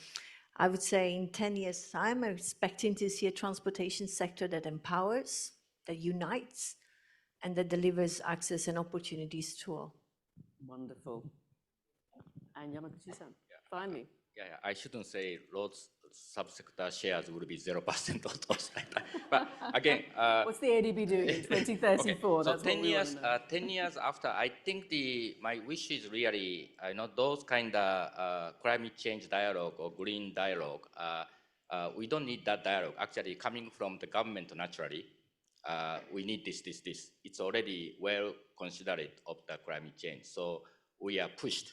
I would say in 10 years' time, I'm expecting to see a transportation sector that empowers, that unites, and that delivers access and opportunities to all. Wonderful. And Yamaguchi-san, finally. Yeah, I shouldn't say roads subsector shares will be 0% or those like that. But again, What's the ADB doing in 2034? okay. So That's 10 what we years, want to know. 10 years after, I think my wish is really, those kind of climate change dialogue or green dialogue. We don't need that dialogue. Actually, coming from the government naturally, we need this. It's already well considered of the climate change. So we are pushed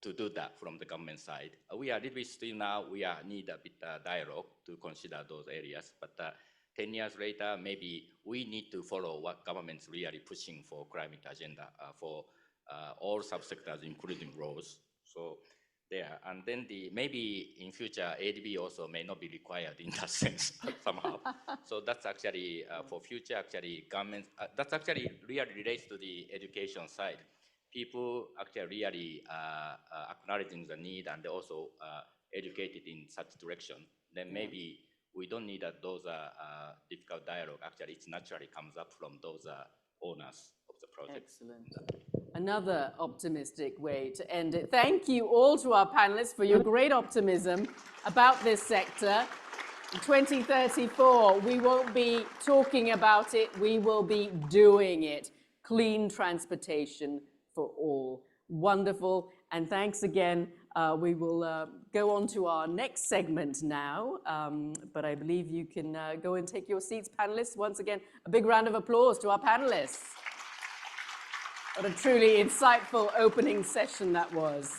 to do that from the government side. We are a little bit still now, need a bit dialogue to consider those areas, but 10 years later, maybe we need to follow what government's really pushing for climate agenda for all subsectors, including roads. So there, and then maybe in future, ADB also may not be required in that sense somehow. So that's actually for future, actually government, that's actually really relates to the education side. People actually really acknowledging the need and also educated in such direction, then maybe we don't need those difficult dialogue. Actually, it naturally comes up from those owners of the project. Excellent. Another optimistic way to end it. Thank you all to our panelists for your great optimism about this sector. In 2034, we won't be talking about it, we will be doing it. Clean transportation for all. Wonderful, and thanks again. We will go on to our next segment now, but I believe you can go and take your seats, panelists. Once again, a big round of applause to our panelists. What a truly insightful opening session that was.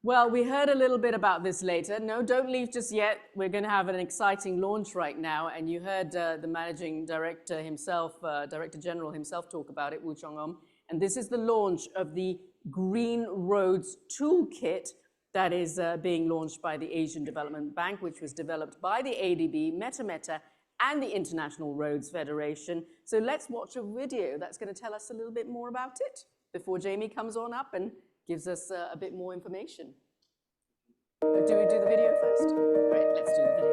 Well, we heard a little bit about this later. No, don't leave just yet. We're going to have an exciting launch right now, and you heard the managing director himself, Director General himself talk about it, Woochong. And this is the launch of the Green Roads Toolkit that is being launched by the Asian Development Bank, which was developed by the ADB, Meta, and the International Roads Federation. So let's watch a video that's going to tell us a little bit more about it before Jamie comes on up and gives us a bit more information. Do we do the video first? Great, let's do the video.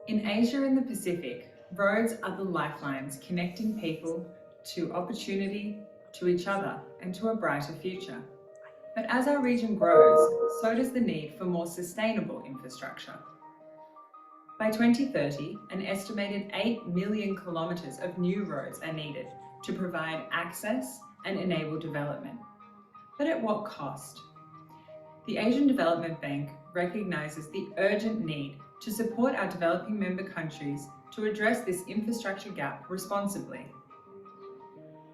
In Asia and the Pacific, roads are the lifelines connecting people to opportunity, to each other, and to a brighter future. But as our region grows, so does the need for more sustainable infrastructure. By 2030, an estimated 8 million kilometres of new roads are needed to provide access and enable development. But at what cost? The Asian Development Bank recognises the urgent need to support our developing member countries to address this infrastructure gap responsibly.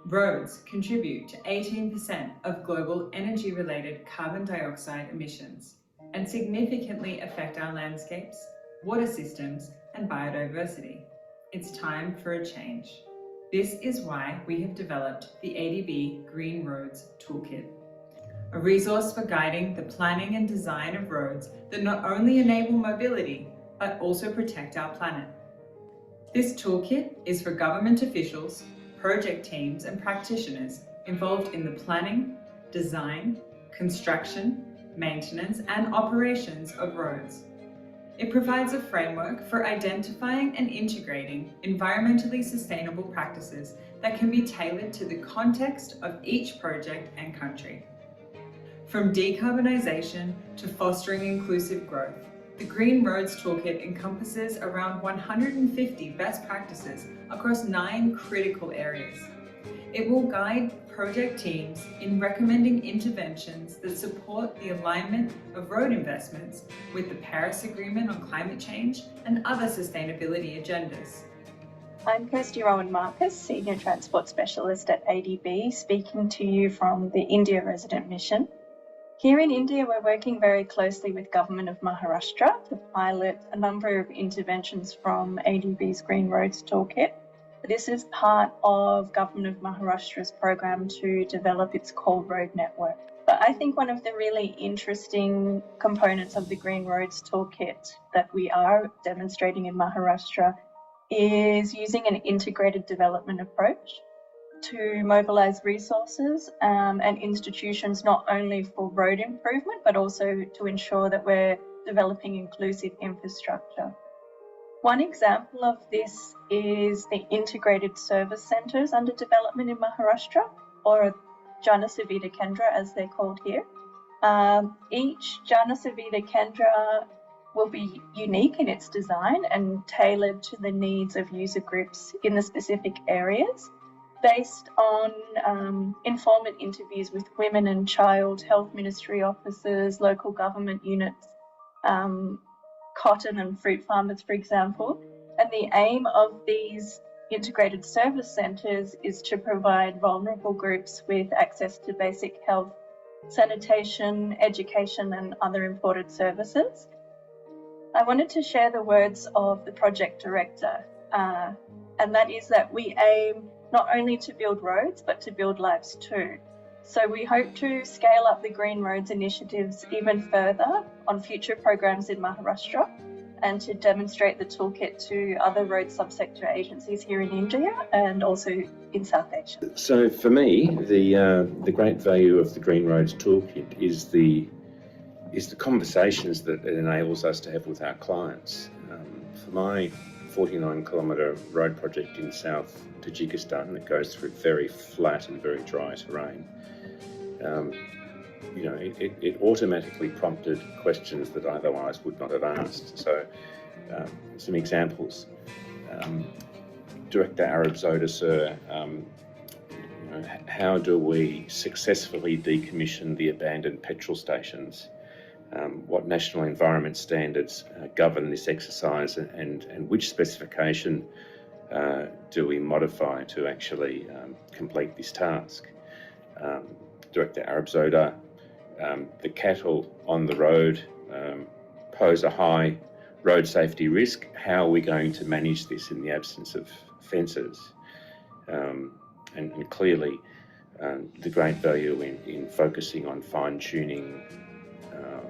Roads contribute to 18% of global energy-related carbon dioxide emissions and significantly affect our landscapes, water systems, and biodiversity. It's time for a change. This is why we have developed the ADB Green Roads Toolkit, a resource for guiding the planning and design of roads that not only enable mobility, but also protect our planet. This toolkit is for government officials, project teams and practitioners involved in the planning, design, construction, maintenance and operations of roads. It provides a framework for identifying and integrating environmentally sustainable practices that can be tailored to the context of each project and country. From decarbonisation to fostering inclusive growth, the Green Roads Toolkit encompasses around 150 best practices across 9 critical areas. It will guide project teams in recommending interventions that support the alignment of road investments with the Paris Agreement on climate change and other sustainability agendas. I'm Kirsty Rowan-Marcus, Senior Transport Specialist at ADB, speaking to you from the India Resident Mission. Here in India, we're working very closely with Government of Maharashtra to pilot a number of interventions from ADB's Green Roads Toolkit. This is part of Government of Maharashtra's program to develop its coal road network. But I think one of the really interesting components of the Green Roads Toolkit that we are demonstrating in Maharashtra is using an integrated development approach to mobilise resources and institutions not only for road improvement, but also to ensure that we're developing inclusive infrastructure. One example of this is the integrated service centres under development in Maharashtra, or Jana Savita Kendra, as they're called here. Each Jana Savita Kendra will be unique in its design and tailored to the needs of user groups in the specific areas, based on informant interviews with women and child health ministry officers, local government units, cotton and fruit farmers, for example. And the aim of these integrated service centres is to provide vulnerable groups with access to basic health, sanitation, education and other important services. I wanted to share the words of the project director, and that is that we aim not only to build roads, but to build lives too. So we hope to scale up the Green Roads initiatives even further on future programs in Maharashtra, and to demonstrate the toolkit to other road subsector agencies here in India and also in South Asia. So for me, the great value of the Green Roads Toolkit is the conversations that it enables us to have with our clients. For my 49-kilometre road project in South Tajikistan that goes through very flat and very dry terrain, it automatically prompted questions that I otherwise would not have asked. So some examples. Director Arab Zoda, sir, how do we successfully decommission the abandoned petrol stations? What national environment standards govern this exercise, and which specification do we modify to actually complete this task? Director Arab Zoda, the cattle on the road pose a high road safety risk. How are we going to manage this in the absence of fences? And clearly the great value in focusing on fine-tuning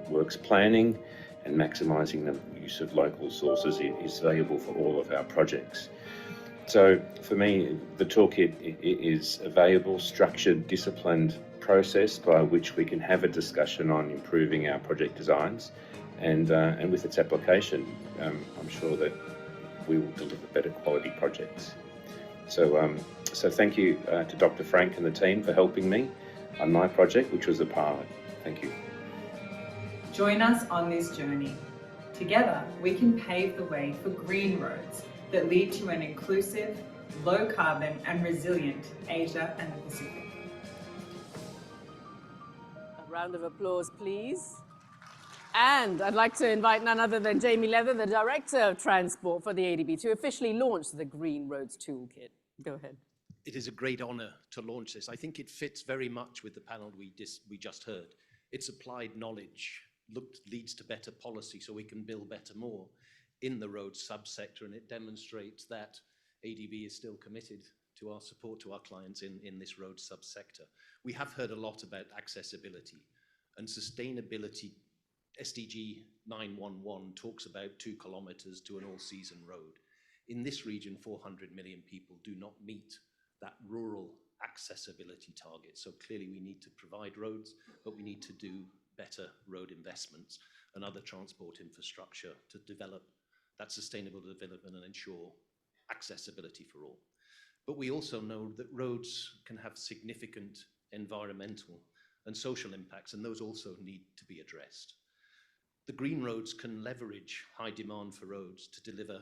works planning and maximising the use of local sources is valuable for all of our projects. So for me, the toolkit is a valuable, structured, disciplined process by which we can have a discussion on improving our project designs, and with its application, I'm sure that we will deliver better quality projects. So thank you to Dr. Frank and the team for helping me on my project, which was a pilot. Thank you. Join us on this journey. Together, we can pave the way for green roads that lead to an inclusive, low carbon and resilient Asia and the Pacific. A round of applause, please. And I'd like to invite none other than Jamie Leather, the Director of Transport for the ADB, to officially launch the Green Roads Toolkit. Go ahead. It is a great honour to launch this. I think it fits very much with the panel we just heard. It's applied knowledge, leads to better policy so we can build better more in the road subsector, and it demonstrates that ADB is still committed to our support to our clients in this road subsector. We have heard a lot about accessibility and sustainability. SDG 911 talks about 2 kilometres to an all-season road. In this region, 400 million people do not meet that rural accessibility target. So clearly we need to provide roads, but we need to do better road investments and other transport infrastructure to develop that sustainable development and ensure accessibility for all. But we also know that roads can have significant environmental and social impacts, and those also need to be addressed. The green roads can leverage high demand for roads to deliver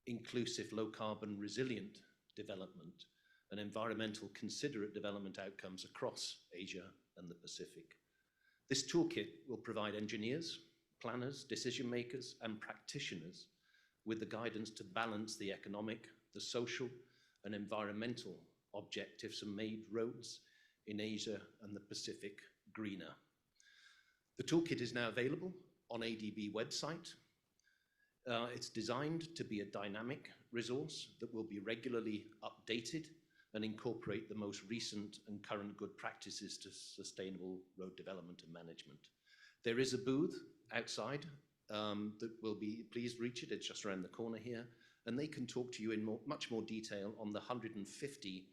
inclusive, low carbon, resilient development and environmental considerate development outcomes across Asia and the Pacific. This toolkit will provide engineers, planners, decision makers, and practitioners with the guidance to balance the economic, the social, and environmental objectives and make roads in Asia and the Pacific greener. The toolkit is now available on ADB website. It's designed to be a dynamic resource that will be regularly updated and incorporate the most recent and current good practices to sustainable road development and management. There is a booth outside that will be, please reach it, it's just around the corner here, and they can talk to you in much more detail on the 150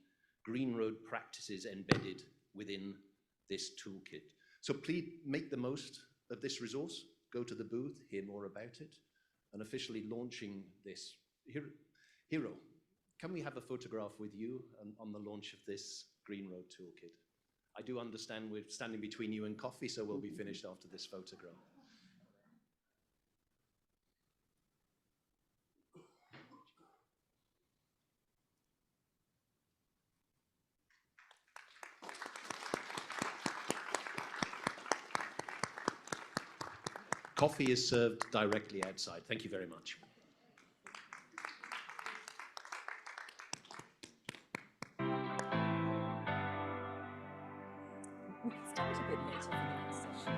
green road practices embedded within this toolkit. So please make the most of this resource, go to the booth, hear more about it, and officially launching this. Hero, can we have a photograph with you on the launch of this Green Road Toolkit? I do understand we're standing between you and coffee, so we'll be finished after this photograph. Coffee is served directly outside. Thank you very much. We can start a bit later for the next session.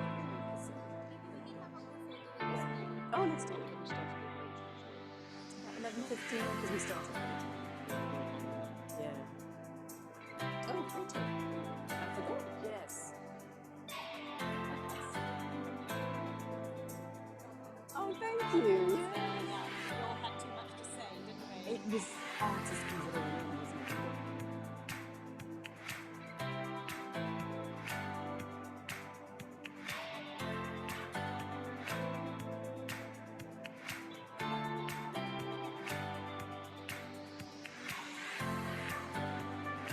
Oh, let's do it. 11:15 because we started late. Yeah. Oh, photo. I forgot. Yes. Oh, thank you. We all had too much to say, didn't we? It was artistry that